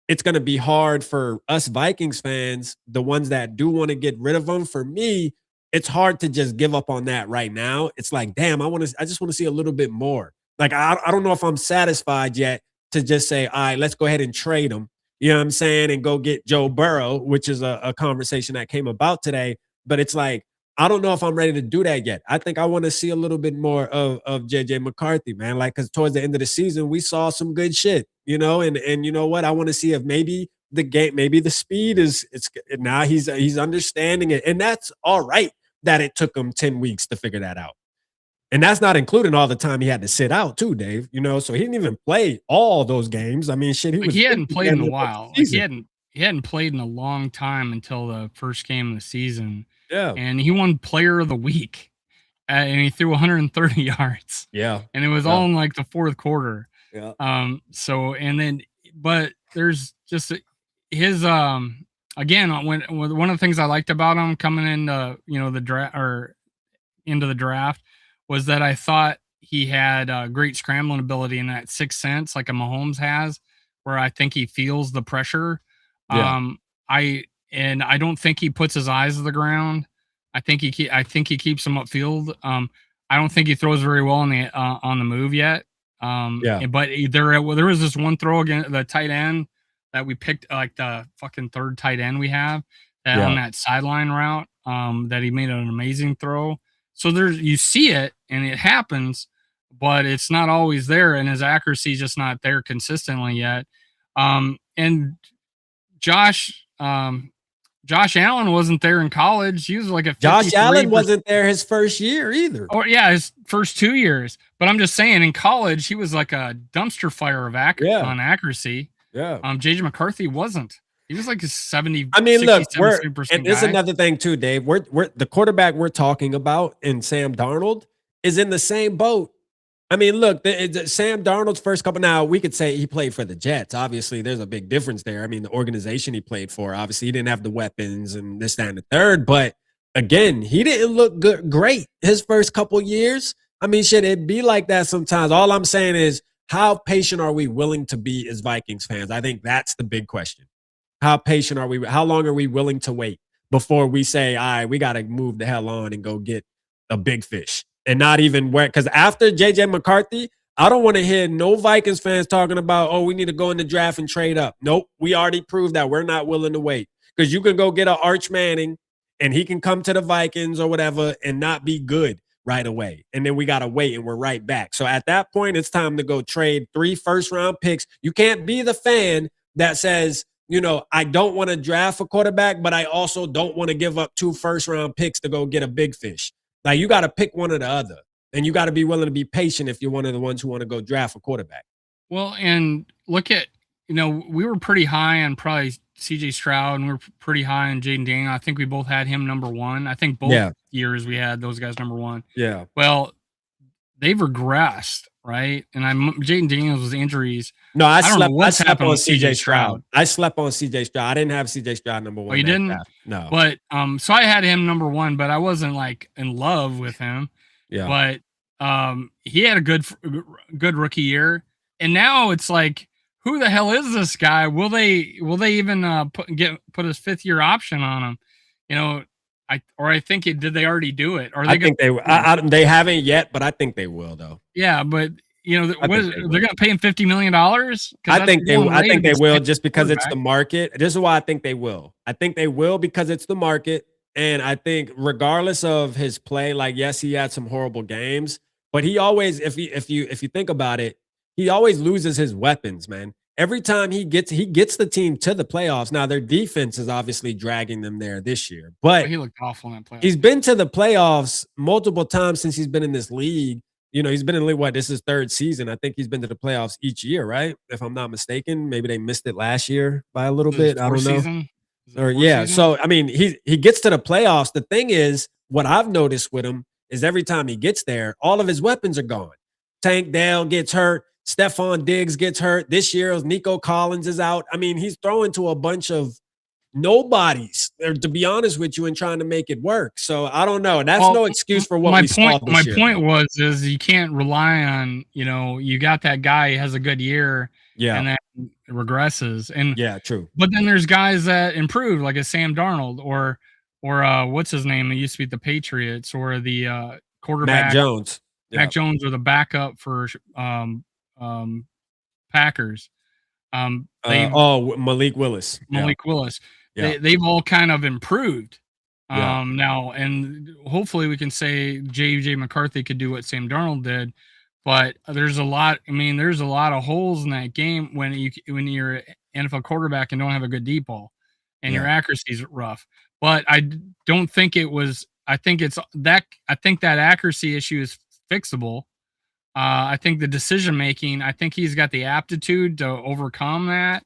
it's going to be hard for us Vikings fans, the ones that do want to get rid of him. For me, it's hard to just give up on that right now. It's like, damn, I just want to see a little bit more. Like, I don't know if I'm satisfied yet to just say, all right, let's go ahead and trade him. You know what I'm saying? And go get Joe Burrow, which is a conversation that came about today. But it's like, I don't know if I'm ready to do that yet. I think I want to see a little bit more of JJ McCarthy, man. Like, because towards the end of the season, we saw some good shit, and you know what? I want to see if maybe the speed it's now he's understanding it. And that's all right that it took him 10 weeks to figure that out. And that's not including all the time he had to sit out too, Dave. So he didn't even play all those games. I mean, shit, he hadn't played in a while. Like he hadn't played in a long time until the first game of the season. Yeah. And he won player of the week. And he threw 130 yards. Yeah. And it was all in like the fourth quarter. Yeah. But there's just his again, one of the things I liked about him coming into the draft or into the draft was that I thought he had great scrambling ability in that sixth sense, like a Mahomes has, where I think he feels the pressure. Yeah. I don't think he puts his eyes to the ground. I think he keeps them upfield. I don't think he throws very well on the move yet. But there was this one throw against the tight end that we picked, like the fucking third tight end we have on that sideline route. That he made an amazing throw. So you see it and it happens, but it's not always there, and his accuracy is just not there consistently yet. And Josh Allen wasn't there in college. He was like a 53%. Josh Allen wasn't there his first year either. Or his first 2 years. But I'm just saying, in college, he was like a dumpster fire of on accuracy. Yeah. JJ McCarthy wasn't. He was like a 70. I mean, 60, look, and this is another thing too, Dave. We're the quarterback we're talking about in Sam Darnold is in the same boat. I mean, look, Sam Darnold's first couple. Now we could say he played for the Jets. Obviously, there's a big difference there. I mean, the organization he played for. Obviously, he didn't have the weapons and this, that, and the third. But again, he didn't look great his first couple years. I mean, shit, it'd be like that sometimes. All I'm saying is, how patient are we willing to be as Vikings fans? I think that's the big question. How patient are we? How long are we willing to wait before we say, all right, we got to move the hell on and go get a big fish and not even where? Because after JJ McCarthy, I don't want to hear no Vikings fans talking about, oh, we need to go in the draft and trade up. Nope. We already proved that we're not willing to wait, because you can go get an Arch Manning and he can come to the Vikings or whatever and not be good right away. And then we got to wait and we're right back. So at that point, it's time to go trade 3 first-round picks. You can't be the fan that says, I don't want to draft a quarterback, but I also don't want to give up 2 first-round picks to go get a big fish. Like, you got to pick one or the other, and you got to be willing to be patient if you're one of the ones who want to go draft a quarterback. Well, and look at, we were pretty high on probably CJ Stroud, and we were pretty high on Jaden Daniel. I think we both had him number 1. I think both years we had those guys number 1. Yeah. Well, they've regressed, right? And Jaden Daniels was injuries. No, I slept on CJ Stroud. I slept on CJ Stroud. I didn't have CJ Stroud number 1. Oh, you didn't? Draft. No. But so I had him number 1, but I wasn't like in love with him. Yeah. But he had a good rookie year, and now it's like, who the hell is this guy? Will they even put his 5th year option on him? I think did they already do it? I think they haven't yet, but I think they will though. Yeah, but they're going to pay him $50 million. I think they will just because it's the market. This is why I think they will. I think they will because it's the market, and I think regardless of his play, like, yes, he had some horrible games, but he always, if you think about it, he always loses his weapons, man. Every time he gets the team to the playoffs. Now, their defense is obviously dragging them there this year, but he looked awful in that playoff. He's been to the playoffs multiple times since he's been in this league. He's been in the league, this is his 3rd season. I think he's been to the playoffs each year, right? If I'm not mistaken. Maybe they missed it last year by a little bit. I don't know. Or yeah. Season? So, I mean, he gets to the playoffs. The thing is, what I've noticed with him is every time he gets there, all of his weapons are gone. Tank Dell gets hurt. Stephon Diggs gets hurt. This year, Nico Collins is out. I mean, he's throwing to a bunch of nobodies, to be honest with you, and trying to make it work. So I don't know. That's no excuse for what we saw this year. My point is you can't rely on, you got that guy who has a good year, and then regresses. And yeah, true. But then there's guys that improve, like a Sam Darnold or what's his name? It used to be the Patriots, or the quarterback Mac Jones. Mac Jones, or the backup for Packers. Malik Willis. Willis. Yeah. They've all kind of improved now, and hopefully we can say J.J. McCarthy could do what Sam Darnold did. But there's a lot. I mean, there's a lot of holes in that game when you're an NFL quarterback and don't have a good deep ball, and your accuracy is rough. But I don't think it was. I think that accuracy issue is fixable. I think the decision making. I think he's got the aptitude to overcome that.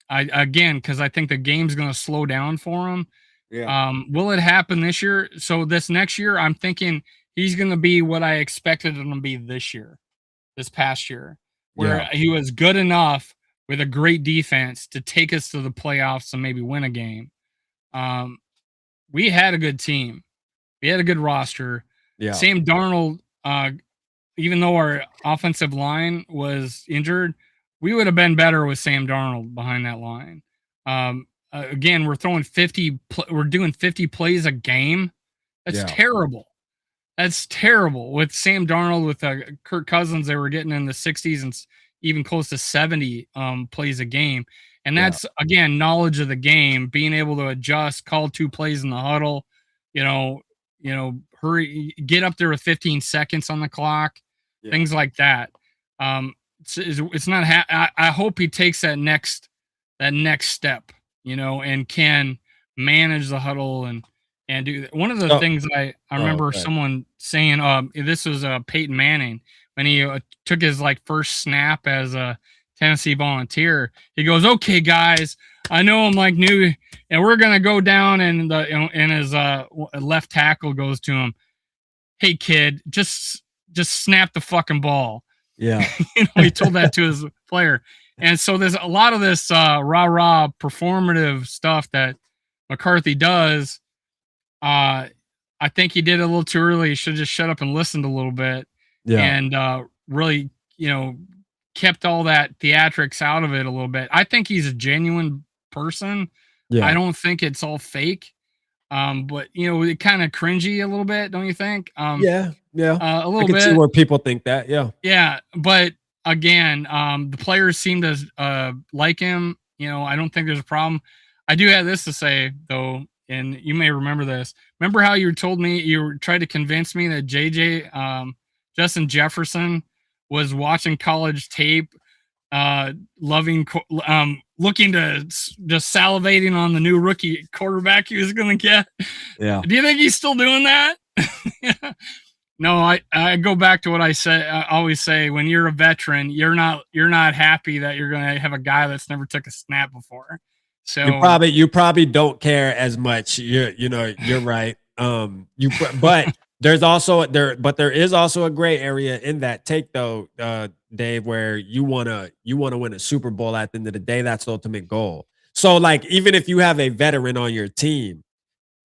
Because I think the game's going to slow down for him. Yeah. Will it happen this year? So this next year, I'm thinking he's going to be what I expected him to be this past year, where he was good enough with a great defense to take us to the playoffs and maybe win a game. We had a good team. We had a good roster. Yeah. Sam Darnold, even though our offensive line was injured, we would have been better with Sam Darnold behind that line. Again, we're throwing 50. We're doing 50 plays a game. That's terrible. That's terrible. With Sam Darnold, with Kirk Cousins, they were getting in the 60s and even close to 70 plays a game. And that's again knowledge of the game, being able to adjust, call 2 plays in the huddle. Hurry, get up there with 15 seconds on the clock, things like that. It's not. I hope he takes that next step, and can manage the huddle and do that. One of the things I remember someone saying, this was Peyton Manning when he took his first snap as a Tennessee Volunteer. He goes, "Okay, guys, I know I'm new, and we're gonna go down." And his left tackle goes to him, "Hey, kid, just snap the fucking ball." Yeah. He told that to his player. And so there's a lot of this rah-rah performative stuff that McCarthy does. I think he did it a little too early. He should just shut up and listened a little bit. And really, kept all that theatrics out of it a little bit. I think he's a genuine person. Yeah. I don't think it's all fake. But it kind of cringy a little bit, don't you think? A little bit. See where people think that, yeah. But again, the players seem to like him. I don't think there's a problem. I do have this to say though, and you may remember this. Remember how you told me you tried to convince me that Justin Jefferson was watching college tape looking to just salivating on the new rookie quarterback he was going to get. Yeah. Do you think he's still doing that? No, I go back to what I always say, when you're a veteran, you're not happy that you're going to have a guy that's never took a snap before. So you probably don't care as much. You're right. But there is also a gray area in that take though, Dave, where you want to win a Super Bowl at the end of the day. That's the ultimate goal. So like, even if you have a veteran on your team,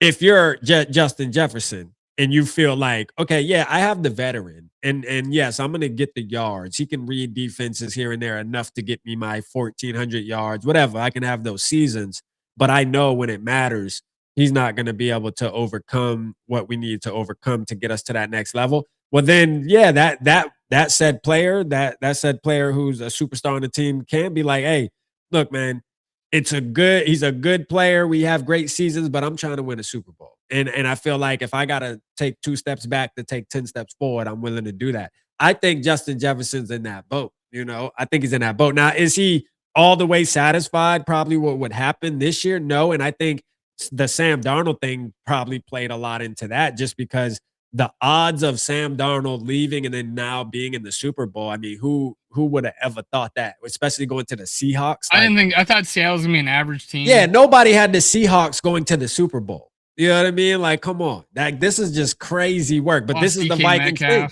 if you're Justin Jefferson and you feel like, okay, yeah, I have the veteran, and yes, I'm gonna get the yards. He can read defenses here and there enough to get me my 1,400 yards, whatever. I can have those seasons, but I know when it matters, he's not gonna be able to overcome what we need to overcome to get us to that next level. Well, then, yeah, that said player, that said player who's a superstar on the team can be like, hey, look, man, he's a good player. We have great seasons, but I'm trying to win a Super Bowl. And I feel like if I gotta take 2 steps back to take 10 steps forward, I'm willing to do that. I think Justin Jefferson's in that boat. I think he's in that boat. Now, is he all the way satisfied? Probably what would happen this year? No. And I think the Sam Darnold thing probably played a lot into that, just because the odds of Sam Darnold leaving and then now being in the Super Bowl. I mean, who would have ever thought that, especially going to the Seahawks? I thought Seattle was gonna be an average team. Yeah, nobody had the Seahawks going to the Super Bowl. You know what I mean? Like, come on. This is just crazy work. But this is the Vikings thing.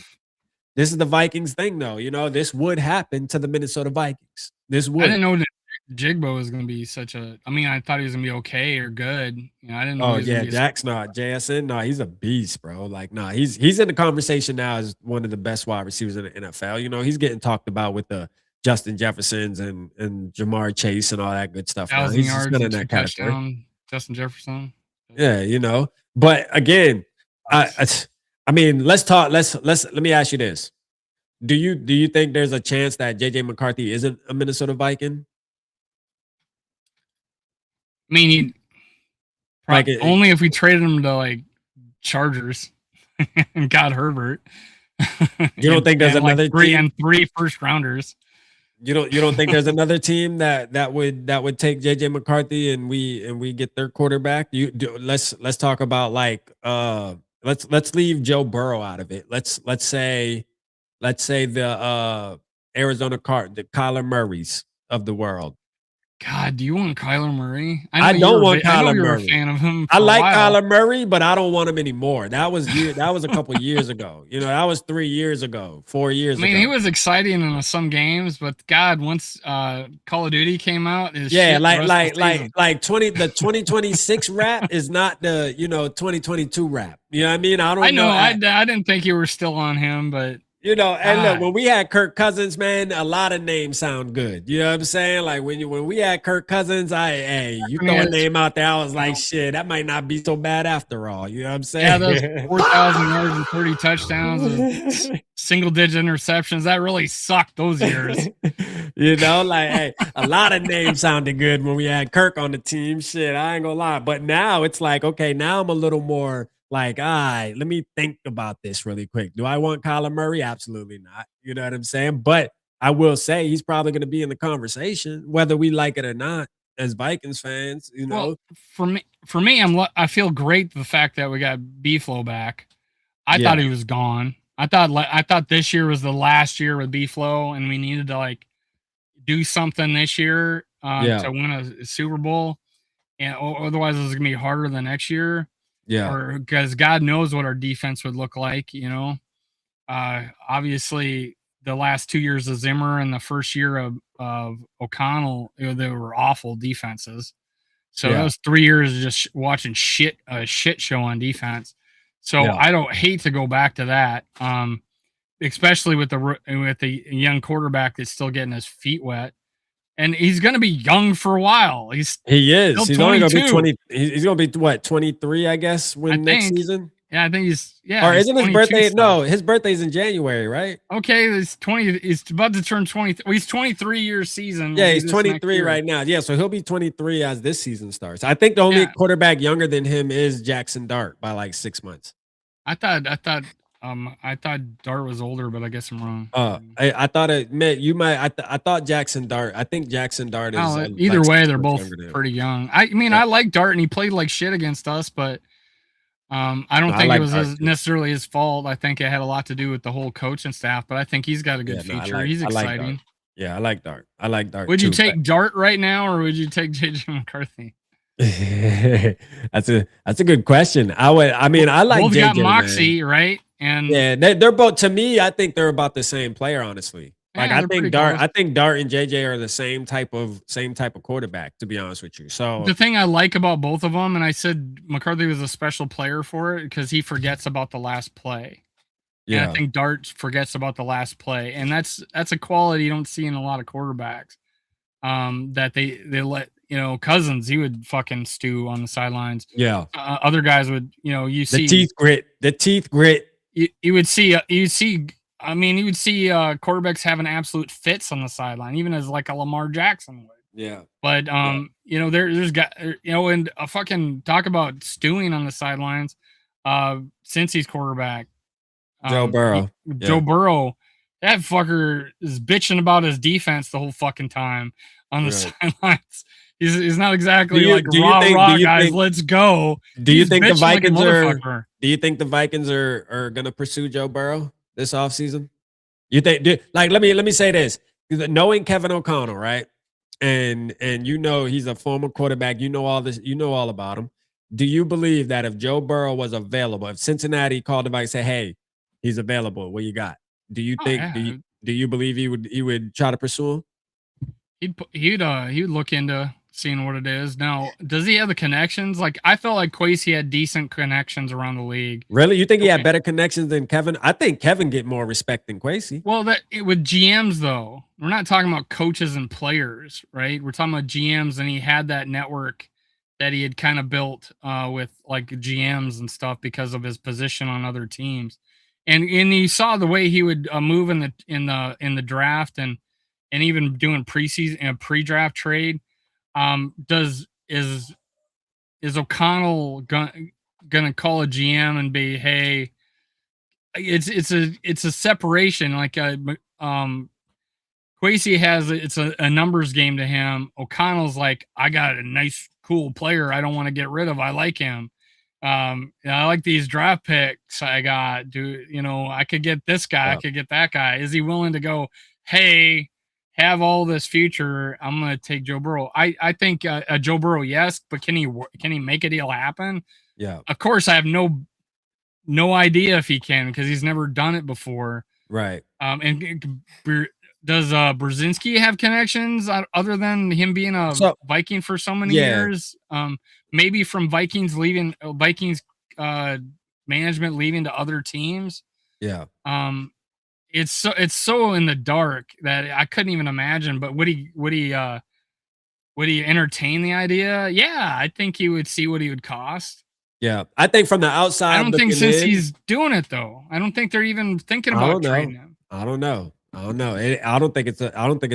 This is the Vikings thing, though. This would happen to the Minnesota Vikings. This would. I didn't know that Jigbo was going to be such a. I mean, I thought he was going to be okay or good. I didn't know. Oh yeah, Jack's not JSN. No, he's a beast, bro. Like, no, he's in the conversation now as one of the best wide receivers in the NFL. He's getting talked about with the Justin Jeffersons and Jamar Chase and all that good stuff. 1,000 He's yards been in and that 2 category. touchdowns, Justin Jefferson. Yeah, but again, I mean, let's talk. Let me ask you this: Do you think there's a chance that JJ McCarthy isn't a Minnesota Viking? I mean, only if we traded him to Chargers and got Herbert. You don't think there's another team and 3 first rounders? You don't think there's another team that would take JJ McCarthy and we get their quarterback? Let's talk about let's leave Joe Burrow out of it. Let's say the Arizona the Kyler Murrays of the world. God, do you want Kyler Murray? I don't want Kyler Murray. I know you're a fan of him. I like Kyler Murray, but I don't want him anymore. That was a couple years ago. That was 3 years ago, 4 years ago. I mean, he was exciting in some games, but God, once Call of Duty came out, the 2026 rap is not the 2022 rap. You know what I mean? I don't know. I didn't think you were still on him, but. And look, when we had Kirk Cousins, man, a lot of names sound good. You know what I'm saying? Like when we had Kirk Cousins, you throw a name out there, I was like, shit, that might not be so bad after all. You know what I'm saying? Yeah, those 4,000 yards and 30 touchdowns, and single-digit interceptions, that really sucked those years. A lot of names sounded good when we had Kirk on the team. Shit, I ain't gonna lie. But now it's like, okay, now I'm a little more like, all right, let me think about this really quick. Do I want Kyler Murray? Absolutely not. You know what I'm saying? But I will say he's probably going to be in the conversation, whether we like it or not, as Vikings fans. Well, for me, I feel great the fact that we got B-Flow back. I thought he was gone. I thought this year was the last year with B-Flow, and we needed to do something this year to win a Super Bowl, and otherwise it was going to be harder than next year. Yeah, or because God knows what our defense would look like, obviously the last 2 years of Zimmer and the first year of O'Connell, they were awful defenses. So those 3 years of just watching a shit show on defense. So I don't hate to go back to that, especially with the young quarterback that's still getting his feet wet. And he's going to be young for a while. He is. He's only going to be 20. He's going to be what, 23, I guess, next season? Yeah, I think he's. Yeah. Or isn't his birthday? No, his birthday's in January, right? Okay, he's 20. He's about to turn 20. Well, he's 23 years season. Yeah, he's 23 right now. Yeah, so he'll be 23 as this season starts. I think the only quarterback younger than him is Jackson Dart by 6 months. I thought I thought Dart was older, but I guess I'm wrong. I thought it meant you might. I thought Jackson Dart. I think Jackson Dart is Oh, either like way, 6 they're months both younger than him. pretty young. I mean, Yeah. I like Dart, and he played like shit against us, but I don't No, I think it like was Dart too. necessarily his fault. I think it had a lot to do with the whole coach and staff. But I think he's got a good Yeah, no, future. He's I like Dart. exciting. Yeah, I like Dart. I like Dart Would you too. take Dart right now, or would you take JJ McCarthy? That's a good question. I mean, I like Both JJ, got man. moxie, right? And Yeah, they're both, to me, I think they're about the same player, honestly. Like yeah, I they're think pretty Dart, close. I think Dart and JJ are the same type of quarterback, to be honest with you. So The thing I like about both of them, and I said McCarthy was a special player for it because he forgets about the last play. And I yeah, think Dart forgets about the last play, and that's a quality you don't see in a lot of quarterbacks. That they let Cousins, he would fucking stew on the sidelines. yeah. Other guys would you The see teeth grit. you would see I mean you would see quarterbacks having absolute fits on the sideline, even as like a Lamar Jackson would. Yeah, But yeah. there's got and a fucking talk about stewing on the sidelines. Since he's quarterback. Joe Burrow. Joe Yeah. Burrow, that fucker is bitching about his defense the whole fucking time on the sidelines. He's not exactly like rah guys, let's go. Do you think the bitching like a Vikings are? motherfucker. Do you think the Vikings are gonna pursue Joe Burrow this offseason? You think? Like, let me say this: knowing Kevin O'Connell, right? And he's a former quarterback. You know all this. You know all about him. Do you believe that if Joe Burrow was available, if Cincinnati called the Vikings and said, "Hey, he's available. What you got?" Do you Oh, think? yeah. Do you believe he would try to pursue him? He'd look into seeing what it is. Now, does he have the connections? Like I felt like Kwesi had decent connections around the league. Really? You think he had better connections than Kevin? I think Kevin get more respect than Kwesi. Well, with GMs though, we're not talking about coaches and players, right? We're talking about GMs, and he had that network that he had kind of built with like GMs and stuff because of his position on other teams, and you saw the way he would move in the draft and even doing preseason and pre-draft trade. Is O'Connell gonna call a GM and be, hey, it's a separation like Kwesi has it's a numbers game to him. O'Connell's like, I got a nice cool player I don't want to get rid of. I like him. I like these draft picks I got. I could get this guy, I could get that guy. Is he willing to go, hey, have all this future? I'm gonna take Joe Burrow. I think Joe Burrow, yes, but can he make a deal happen? Yeah. Of course, I have no idea if he can because he's never done it before. Right. And does Brzezinski have connections other than him being a Viking for so many years? Maybe from Vikings management leaving to other teams. Yeah. It's so in the dark that I couldn't even imagine. But would he entertain the idea? Yeah, I think he would see what he would cost. Yeah, I think from the outside. I don't think since he's doing it though. I don't think they're even thinking about trading him. I don't know. I don't think it's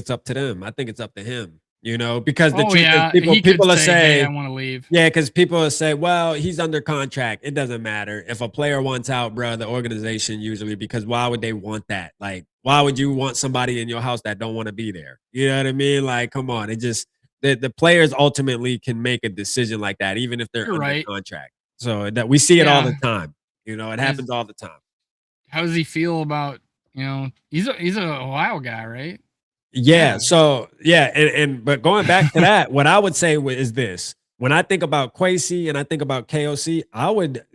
up to them. I think it's up to him. Because the truth is people are saying, hey, I want to leave. Yeah, because people will say, well, he's under contract. It doesn't matter. If a player wants out, bro, the organization usually, because why would they want that? Like, why would you want somebody in your house that don't want to be there? You know what I mean? Like, come on. It just the players ultimately can make a decision like that, even if they're under contract. So that we see it all the time. It happens all the time. How does he feel about, he's a Ohio guy, right? Yeah. So but going back to that, what I would say is this: when I think about Kwesi and I think about KOC, I would,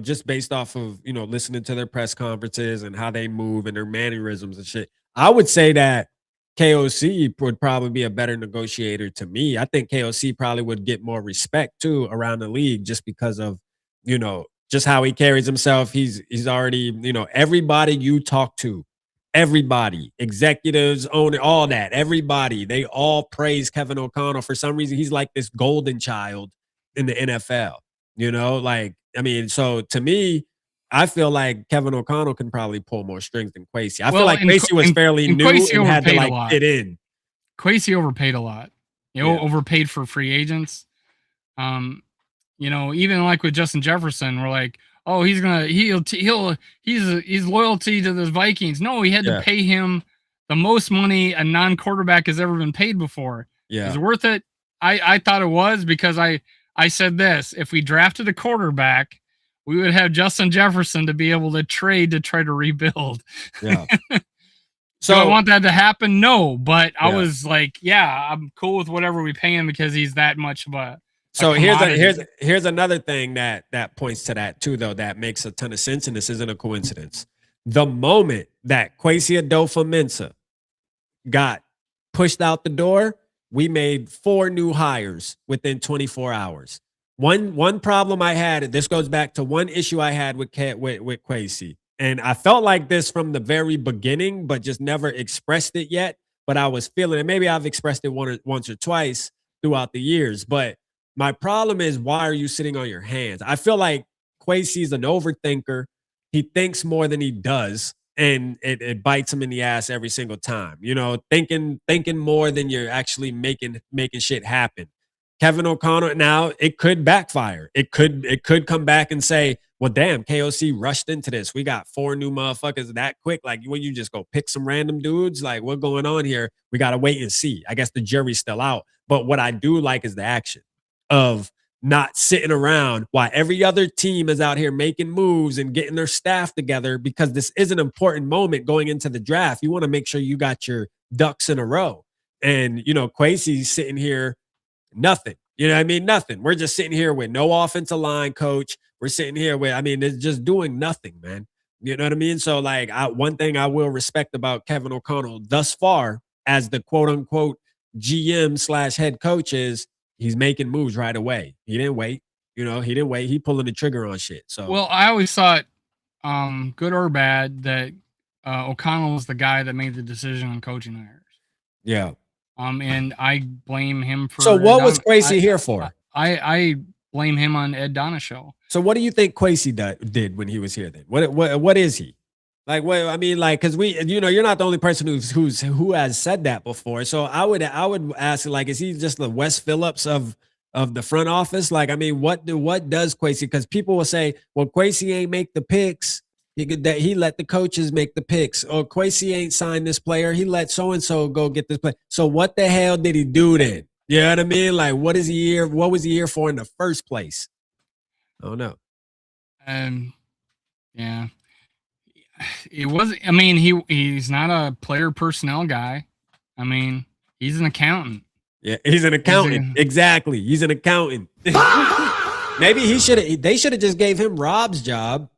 just based off of listening to their press conferences and how they move and their mannerisms and shit, I would say that KOC would probably be a better negotiator to me. I think KOC probably would get more respect too around the league just because of just how he carries himself. He's already, everybody you talk to, everybody, executives, owner, all that, everybody, they all praise Kevin O'Connell. For some reason, he's like this golden child in the NFL, so to me, I feel like Kevin O'Connell can probably pull more strings than Kwesi. I feel like Kwesi was fairly new and had to fit in. Kwesi overpaid a lot. Overpaid for free agents. Even like with Justin Jefferson, we're like, oh, he's loyalty to the Vikings. No, he had to pay him the most money a non-quarterback has ever been paid before. Yeah. Is it worth it? I thought it was, because I said this: if we drafted a quarterback, we would have Justin Jefferson to be able to trade to try to rebuild. Yeah. So I want that to happen? No, but I Yeah. was like, yeah, I'm cool with whatever we pay him because he's that much of a So commodity. here's another thing that points to that too, though, that makes a ton of sense, and this isn't a coincidence. The moment that Kwesi Adolfo-Mensah got pushed out the door, we made 4 new hires within 24 hours. One problem I had, this goes back to one issue I had with Kwesi, and I felt like this from the very beginning, but just never expressed it yet. But I was feeling it. Maybe I've expressed it once or twice throughout the years, but my problem is, why are you sitting on your hands? I feel like Kwesi's an overthinker. He thinks more than he does, and it bites him in the ass every single time. You know, thinking more than you're actually making shit happen. Kevin O'Connell, now it could backfire. It could come back and say, well, damn, KOC rushed into this. We got 4 new motherfuckers that quick. Like, when you just go pick some random dudes, like, what's going on here? We got to wait and see. I guess the jury's still out. But what I do like is the action of not sitting around while every other team is out here making moves and getting their staff together, because this is an important moment going into the draft. You want to make sure you got your ducks in a row. And, you know, Kwesi's sitting here, nothing. You know what I mean? Nothing. We're just sitting here with no offensive line coach. We're sitting here with, I mean, it's just doing nothing, man. You know what I mean? So, like, one thing I will respect about Kevin O'Connell thus far as the quote unquote GM / head coach is, he's making moves right away. He didn't wait. You know, he didn't wait. He pulling the trigger on shit. So, well, I always thought, good or bad, that O'Connell was the guy that made the decision on coaching hires. yeah. And I blame him for. So, what was Kwesi here for? I blame him on Ed Donna's show. So, what do you think Kwesi did when he was here? Then, what is he? Like, what I mean, like, because you're not the only person who has said that before. So I would ask, like, is he just the Wes Phillips of the front office? Like, I mean, what does Kwesi? Because people will say, well, Kwesi ain't make the picks. He let the coaches make the picks. Or Kwesi ain't signed this player. He let so and so go get this player. So what the hell did he do then? You know what I mean? Like, what was he here for in the first place? I don't know. Yeah. It was. I mean, he's not a player personnel guy. I mean, he's an accountant. Yeah, he's an accountant. Exactly, he's an accountant. Maybe they should have just gave him Rob's job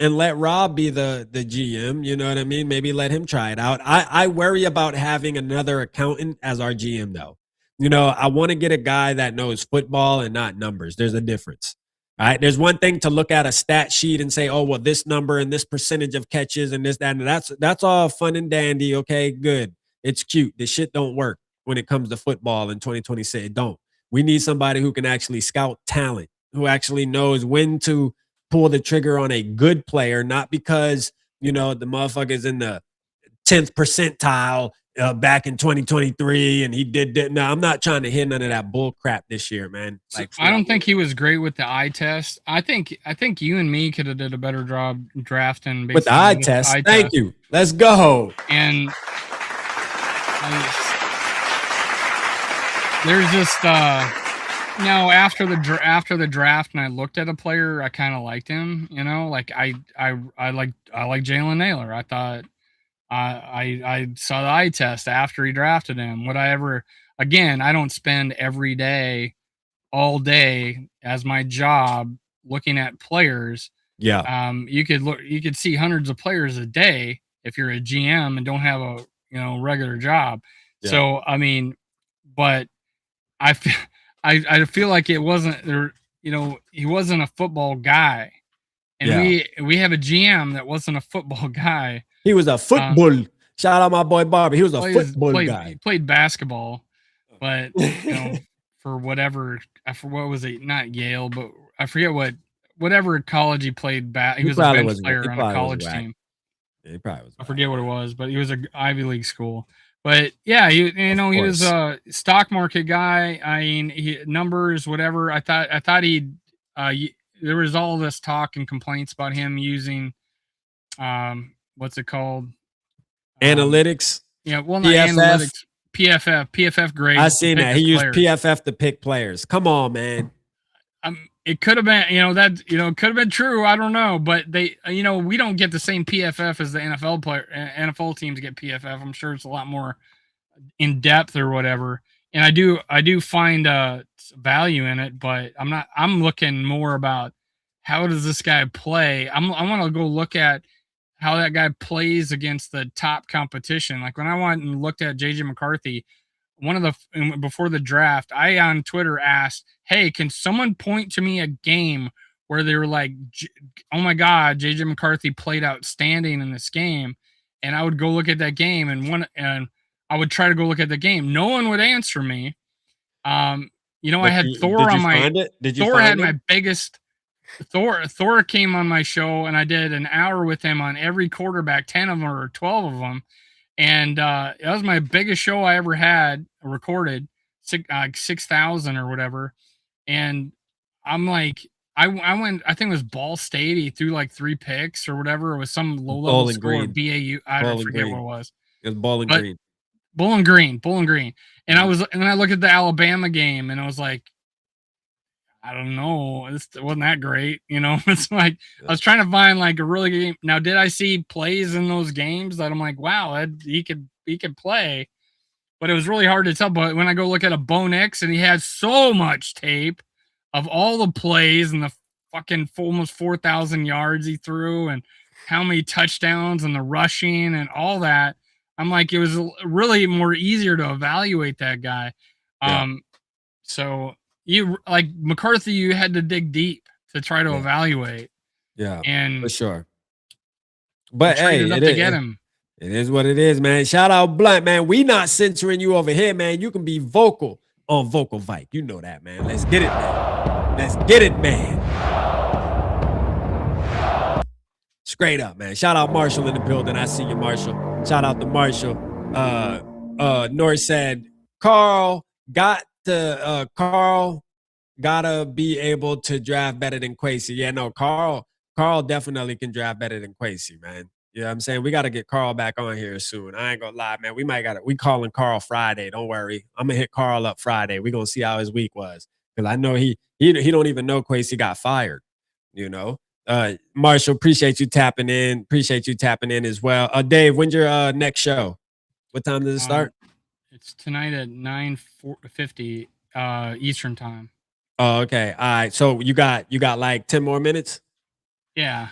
and let Rob be the GM. You know what I mean? Maybe let him try it out. I worry about having another accountant as our GM though. You know, I want to get a guy that knows football and not numbers. There's a difference. All right. There's one thing to look at a stat sheet and say, oh, well, this number and this percentage of catches and this, that, and that's all fun and dandy. Okay, good. It's cute. This shit don't work when it comes to football in 2026. It don't. We need somebody who can actually scout talent, who actually knows when to pull the trigger on a good player, not because, you know, the motherfucker's in the 10th percentile back in 2023 and he did. No, I'm not trying to hear none of that bull crap this year, man. Like, I don't think he was great with the eye test. I think you and me could have did a better job drafting with the eye test. Thank you. Let's go. And there's just after the draft and I looked at a player, I kind of liked him. You know, like I like Jalen Naylor. I thought. I saw the eye test after he drafted him. I don't spend every day, all day as my job looking at players. Yeah. You could see hundreds of players a day if you're a GM and don't have a, regular job. Yeah. So, I mean, but I feel like it wasn't there, he wasn't a football guy. And we have a GM that wasn't a football guy. He was a football. Shout out my boy Bobby. He was a football guy. He played basketball, but for whatever, what was it? Not Yale, but I forget whatever college he played. He was a bench player on a college team. Yeah, he probably was. I forget what it was, but he was an Ivy League school. But yeah, he was a stock market guy. I mean, numbers, whatever. I thought he'd there was all this talk and complaints about him using, what's it called? Analytics. Yeah, well, not PFF. analytics. PFF grades. I seen that. He used PFF to pick players. Come on, man. It could have been, it could have been true. I don't know, but they, we don't get the same PFF as the NFL teams get PFF. I'm sure it's a lot more in depth or whatever. And I do find value in it, but I'm looking more about how does this guy play. I want to go look at how that guy plays against the top competition. Like when I went and looked at JJ McCarthy, before the draft, I on Twitter asked, "Hey, can someone point to me a game where they were like, oh my God, JJ McCarthy played outstanding in this game?" And I would go look at that game, and I would try to go look at the game. No one would answer me. I had Thor on my. Thor had my biggest. Thor came on my show, and I did an hour with him on every quarterback, 10 of them or 12 of them. And that was my biggest show I ever had recorded, 6,000 or whatever. And I'm like, I went, I think it was Ball State. He threw like 3 picks or whatever. It was some low-level score, BAU. I don't forget what it was. It was Bowling Green. Bowling Green. And I looked at the Alabama game, and I was like, I don't know. It wasn't that great. It's like, I was trying to find like a really good game. Now, did I see plays in those games that I'm like, wow, he could play, but it was really hard to tell. But when I go look at a Bo Nix, and he has so much tape of all the plays and the fucking almost 4,000 yards he threw and how many touchdowns and the rushing and all that, I'm like, it was really more easier to evaluate that guy. Yeah. So you like McCarthy, you had to dig deep to try to evaluate. Yeah, and for sure. But hey, get him. It is what it is, man. Shout out Blunt, man. We not censoring you over here, man. You can be vocal on Vocal Vike. You know that, man. Let's get it, man. Let's get it, man. Straight up, man. Shout out Marshall in the building. I see you, Marshall. Shout out to Marshall. Norris said, Carl gotta be able to draft better than Kwesi. Yeah, no, Carl definitely can draft better than Kwesi, man. You know what I'm saying? We got to get Carl back on here soon. I ain't gonna lie, man. We calling Carl Friday. Don't worry. I'm gonna hit Carl up Friday. We gonna see how his week was. Because I know he don't even know Kwesi got fired, Marshall, appreciate you tapping in. Appreciate you tapping in as well. Dave, when's your next show? What time does it start? It's tonight at 9:50 Eastern time. Oh, okay. All right. So you got like 10 more minutes? Yeah.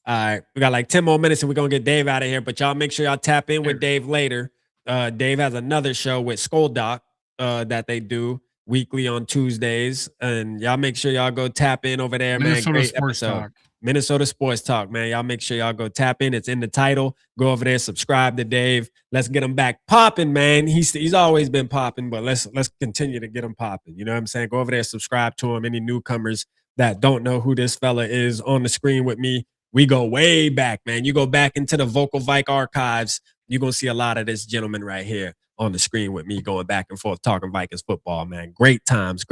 All right. We got like 10 more minutes and we're going to get Dave out of here. But y'all make sure y'all tap in with Dave later. Dave has another show with SKOL that they do weekly on Tuesdays. And y'all make sure y'all go tap in over there, man. Great episode. Minnesota Sports Talk, man. Y'all make sure y'all go tap in. It's in the title. Go over there, subscribe to Dave. Let's get him back popping, man. He's always been popping, but let's continue to get him popping. You know what I'm saying? Go over there, subscribe to him. Any newcomers that don't know who this fella is on the screen with me, we go way back, man. You go back into the Vocal Vike archives, you're going to see a lot of this gentleman right here on the screen with me going back and forth talking Vikings football, man. Great times.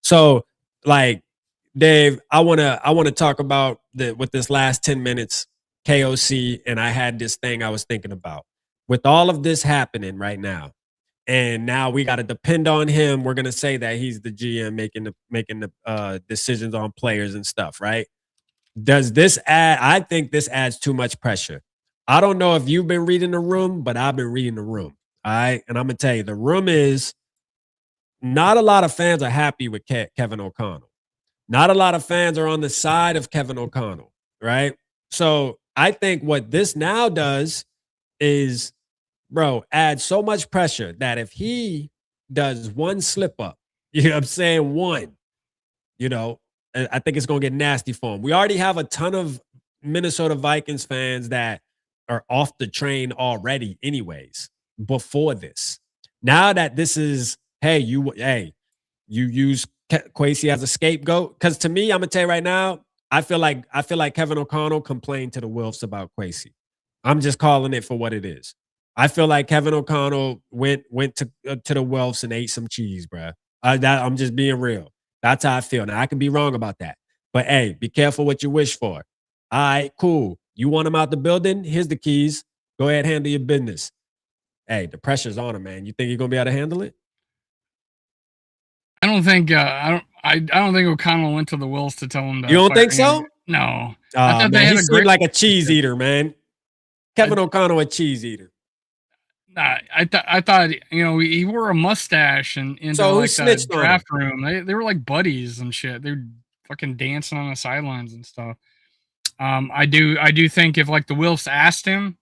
So, like, Dave, I wanna talk about with this last 10 minutes, KOC, and I had this thing I was thinking about. With all of this happening right now, and now we got to depend on him. We're gonna say that he's the GM making the decisions on players and stuff, right? Does this add? I think this adds too much pressure. I don't know if you've been reading the room, but I've been reading the room. All right, and I'm gonna tell you, the room is not a lot of fans are happy with Kevin O'Connell. Not a lot of fans are on the side of Kevin O'Connell, right? So I think what this now does is, add so much pressure that if he does one slip up, you know what I'm saying? One, I think it's going to get nasty for him. We already have a ton of Minnesota Vikings fans that are off the train already anyways, before this. Now that this is, you use Kwesi as a scapegoat, because to me, I'm gonna tell you right now, I feel like Kevin O'Connell complained to the Wilfs about Kwesi. I'm just calling it for what it is. I feel like Kevin O'Connell went to the Wilfs and ate some cheese, bro. I'm just being real. That's how I feel. Now I could be wrong about that, But hey, be careful what you wish for. All right, cool. You want him out the building? Here's the keys. Go ahead, handle your business. Hey, the pressure's on him, man. You think you're gonna be able to handle it? I don't think I don't think O'Connell went to the Wills to tell him to. You don't think fire him. so? No. I thought Man, they had he a seemed great like a cheese eater, man. Kevin O'Connell, a cheese eater. I thought he wore a mustache and into So who like the snitched on him? draft room. They were like buddies and shit. They were fucking dancing on the sidelines and stuff. I do think if like the Wilfs asked him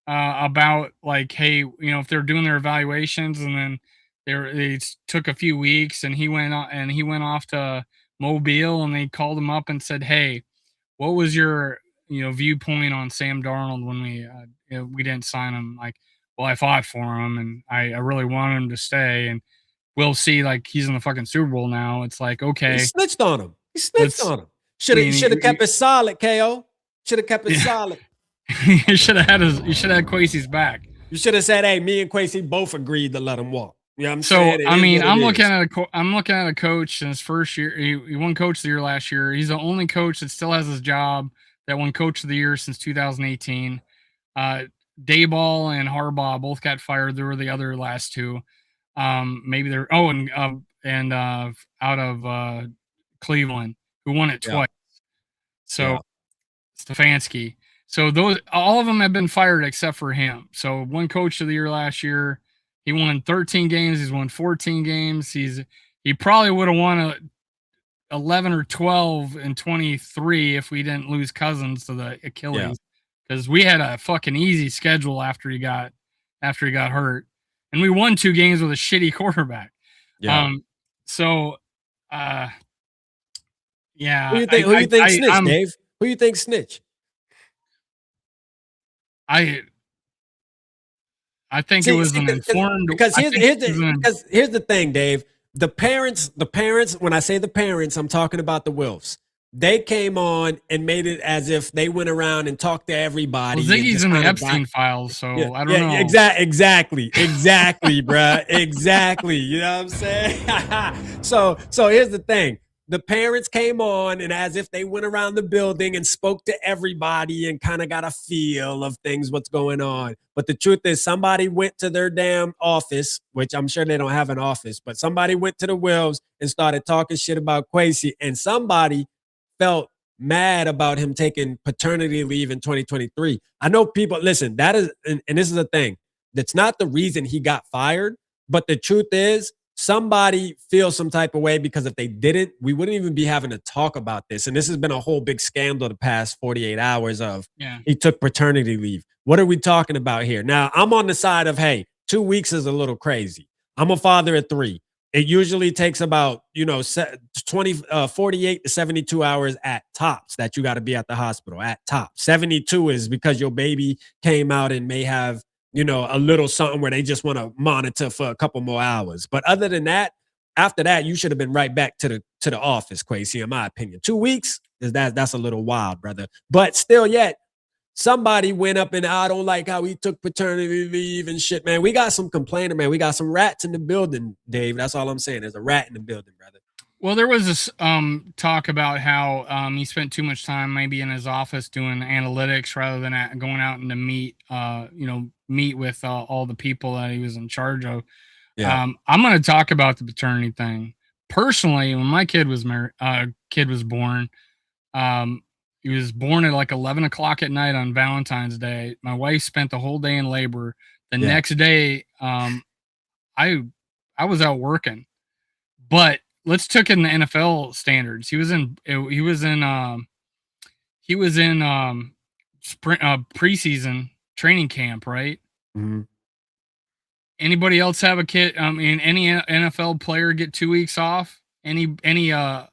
about like, hey, if they're doing their evaluations and then they took a few weeks and he went off to Mobile and they called him up and said, hey, what was your viewpoint on Sam Darnold when we didn't sign him? Like, well, I fought for him and I really wanted him to stay, and we'll see. Like, he's in the fucking Super Bowl now. It's like, okay, He snitched on him. Should have kept it solid, KO. Should have kept it solid. You should have had Kwesi's back. You should have said, "Hey, me and Kwesi both agreed to let him walk." Yeah, I'm So saying. I'm looking at a coach in his first year. He won Coach of the Year last year. He's the only coach that still has his job that won Coach of the Year since 2018. Dayball and Harbaugh both got fired. There were the other last two. Maybe they're out of Cleveland, who won it twice. So Stefanski. So all of them have been fired except for him. So one Coach of the Year last year. He won 13 games. He's won 14 games. He probably would have won 11 or 12 in 23 if we didn't lose Cousins to the Achilles, because we had a fucking easy schedule after he got hurt, and we won 2 games with a shitty quarterback. Yeah. Yeah. Who you think snitched, Dave? Who you think snitched? I think it was an informed. Because here's the thing, Dave. The parents. When I say the parents, I'm talking about the Wilfs. They came on and made it as if they went around and talked to everybody. Well, Ziggy's in the Epstein files, so I don't know. Exactly, bruh. Exactly. You know what I'm saying? So here's the thing. The parents came on and as if they went around the building and spoke to everybody and kind of got a feel of things, what's going on. But the truth is somebody went to their damn office, which I'm sure they don't have an office, but somebody went to the Wills and started talking shit about Kwesi, and somebody felt mad about him taking paternity leave in 2023. I know people, listen, that is, and this is the thing, that's not the reason he got fired, but the truth is, somebody feels some type of way because if they didn't, we wouldn't even be having to talk about this. And this has been a whole big scandal the past 48 hours of he took paternity leave. What are we talking about here? Now, I'm on the side of, hey, 2 weeks is a little crazy. I'm a father of 3. It usually takes about, 48 to 72 hours at tops that you got to be at the hospital at tops. 72 is because your baby came out and may have a little something where they just want to monitor for a couple more hours. But other than that, after that, you should have been right back to the office, Kwesi, in my opinion. 2 weeks, that's a little wild, brother. But still yet, somebody went up and I don't like how he took paternity leave and shit, man. We got some complainer, man. We got some rats in the building, Dave. That's all I'm saying. There's a rat in the building, brother. Well, there was this talk about how he spent too much time maybe in his office doing analytics rather than going out and to meet with all the people that he was in charge of. Yeah. I'm going to talk about the paternity thing. Personally, when my kid was born, he was born at like 11 o'clock at night on Valentine's Day. My wife spent the whole day in labor. The next day, I was out working, but let's took in the NFL standards. He was in preseason training camp, right? Mm-hmm. Anybody else have a kid? Any NFL player get 2 weeks off? Any NFL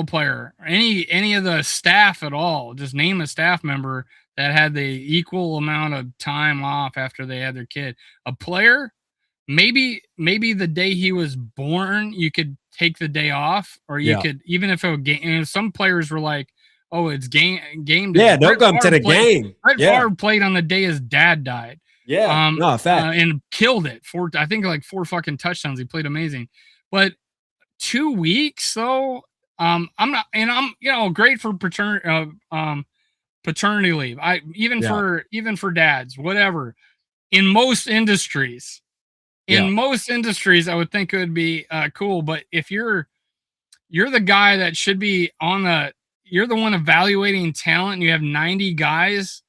player, any of the staff at all? Just name a staff member that had the equal amount of time off after they had their kid. A player, maybe the day he was born, you could take the day off, or you could, even if it was game. Some players were like, "Oh, it's game day." Yeah, they'll come to the game. Brett Favre played on the day his dad died. Yeah, and killed it. I think like 4 fucking touchdowns. He played amazing, but 2 weeks though. I'm not, and I'm great for paternity leave. Even for dads, whatever. In most industries, I would think it would be cool. But if you're the guy that should be you're the one evaluating talent, and you have 90 guys,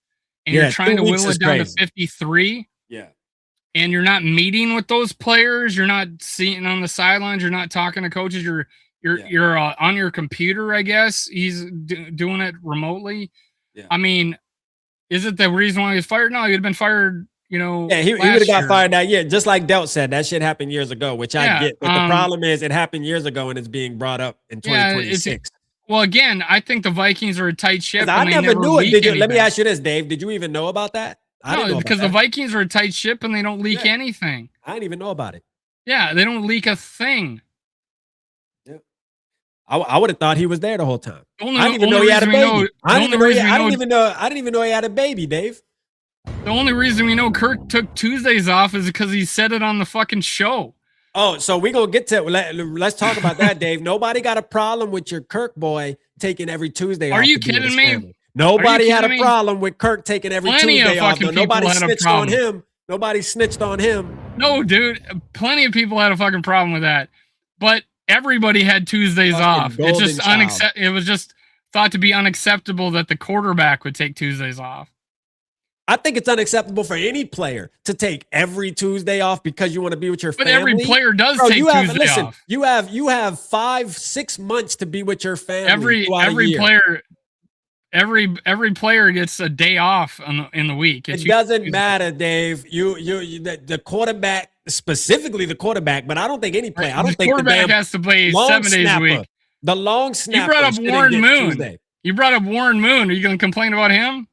and you're trying to whittle it down to 53. Yeah. And you're not meeting with those players. You're not sitting on the sidelines. You're not talking to coaches. You're on your computer, I guess. He's doing it remotely. Yeah. I mean, is it the reason why he was fired? No, he would have been fired, Yeah, he would have got fired that year. Just like Delt said, that shit happened years ago, which I get. But the problem is it happened years ago and it's being brought up in 2026. Well, again, I think the Vikings are a tight ship. I never knew it. Let me ask you this, Dave. Did you even know about that? No, because the Vikings are a tight ship and they don't leak anything. I didn't even know about it. Yeah, they don't leak a thing. Yeah, I would have thought he was there the whole time. I didn't even know he had a baby. I didn't even know he had a baby, Dave. The only reason we know Kirk took Tuesdays off is because he said it on the fucking show. Oh, so we gonna get to let's talk about that, Dave. Nobody got a problem with your Kirk boy taking every Tuesday off. Are you kidding me? Family. Nobody had a problem with Kirk taking every Tuesday off. Nobody snitched on him. Nobody snitched on him. No, dude. Plenty of people had a fucking problem with that. But everybody had Tuesdays off. It's just it was just thought to be unacceptable that the quarterback would take Tuesdays off. I think it's unacceptable for any player to take every Tuesday off because you want to be with your family. But every player does take Tuesday off. You have 5-6 months to be with your family. Every player gets a day off in the week. It doesn't matter, Dave. The quarterback, specifically the quarterback, but I don't think any player. I don't think the quarterback has to play 7 days a week. The long snapper. You brought up Warren Moon. Are you going to complain about him?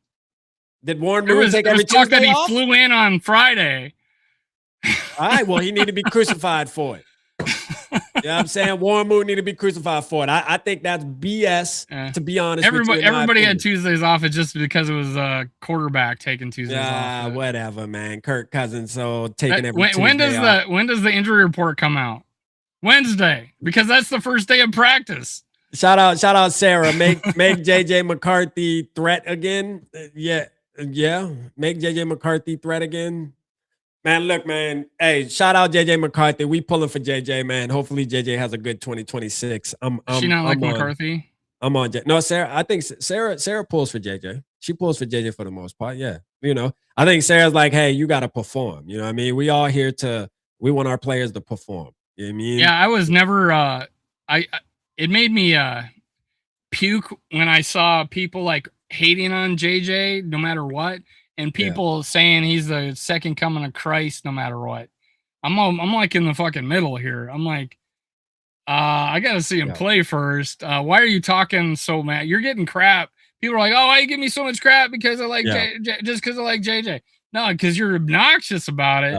Did Warren Moon take every Tuesday off? That he flew in on Friday. All right, well, he need to be crucified for it. You know what I'm saying? Warren Moon need to be crucified for it. I think that's BS, to be honest. Everybody had Tuesdays off. It's just because it was a quarterback taking Tuesdays off. Whatever, man. Kirk Cousins, so taking every Tuesday off. When does the injury report come out? Wednesday, because that's the first day of practice. Shout out, Sarah. Make JJ McCarthy threat again. Yeah. Make JJ McCarthy threat again. Man, look, man. Hey, shout out JJ McCarthy. We pulling for JJ, man. Hopefully JJ has a good 2026. She not like McCarthy? I'm on JJ. No, Sarah. I think Sarah pulls for JJ. She pulls for JJ for the most part. Yeah. I think Sarah's like, hey, you got to perform. You know what I mean? We all here we want our players to perform. You know what I mean? Yeah, I was never, it made me puke when I saw people like hating on JJ no matter what, and people saying he's the second coming of Christ no matter what. I'm like in the fucking middle here. I'm like, I gotta see him play first. Why are you talking so mad? You're getting crap. People are like, oh, why you give me so much crap because I like just because I like JJ? No, because you're obnoxious about it,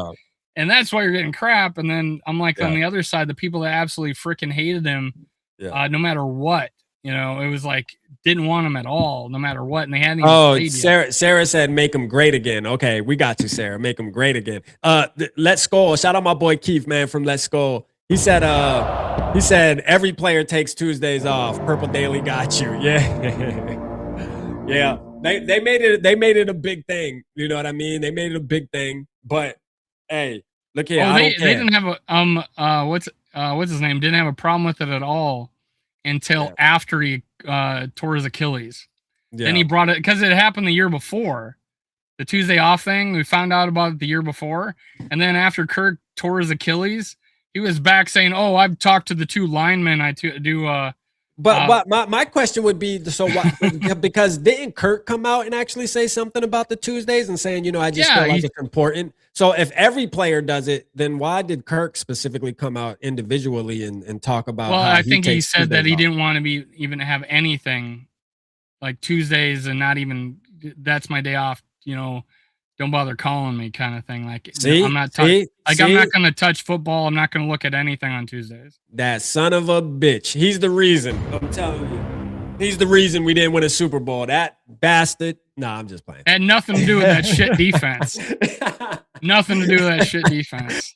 and that's why you're getting crap. And then I'm like on the other side, the people that absolutely freaking hated him, no matter what. It was like didn't want him at all, no matter what, and they hadn't even played yet. Sarah said, "Make him great again." Okay, we got you, Sarah. Make him great again. Let's SKOL. Shout out my boy Keith, man, from Let's SKOL. He said, every player takes Tuesdays off. Purple Daily got you. Yeah, yeah. They made it a big thing. You know what I mean? They made it a big thing. But hey, look here. They didn't have a what's his name? Didn't have a problem with it at all until after he tore his Achilles. Then he brought it because it happened the year before. The Tuesday off thing, we found out about it the year before. And then after Kirk tore his Achilles, he was back saying, oh, I've talked to the two linemen I do. But my question would be, so what, because didn't Kirk come out and actually say something about the Tuesdays and saying, I just feel like it's important. So if every player does it, then why did Kirk specifically come out individually and talk about? Well, I think he said that he didn't want to even have anything like Tuesdays and not even that's my day off. Don't bother calling me, kind of thing. Like, I'm not I'm not going to touch football. I'm not going to look at anything on Tuesdays. That son of a bitch. He's the reason. I'm telling you. He's the reason we didn't win a Super Bowl. That bastard. Nah, I'm just playing. Had nothing to do with that shit defense. Nothing to do with that shit defense.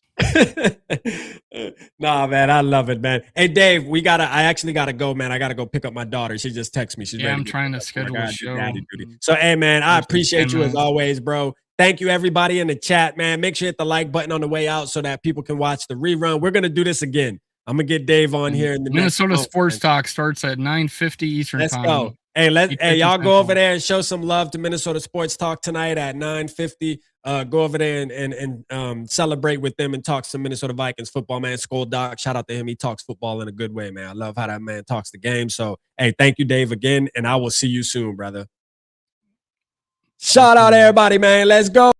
Nah, man, I love it, man. Hey, Dave, I actually gotta go, man. I gotta go pick up my daughter. She just texted me. She's Yeah, ready I'm to get trying to picked up, so I schedule a gotta do show. daddy duty. So, hey, man, I Less than appreciate 10 you as minutes. always, bro. Thank you, everybody in the chat, man. Make sure you hit the like button on the way out so that people can watch the rerun. We're gonna do this again. I'm gonna get Dave on here in the Minnesota next Sports man. Talk starts at 9:50 Eastern Let's time. go. Hey, y'all go 8:50 over there and show some love to Minnesota Sports Talk tonight at 9:50. Go over there and celebrate with them and talk some Minnesota Vikings football, man. SKOL Doc, shout out to him. He talks football in a good way, man. I love how that man talks the game. So, hey, thank you, Dave, again, and I will see you soon, brother. Shout out everybody, man. Let's go.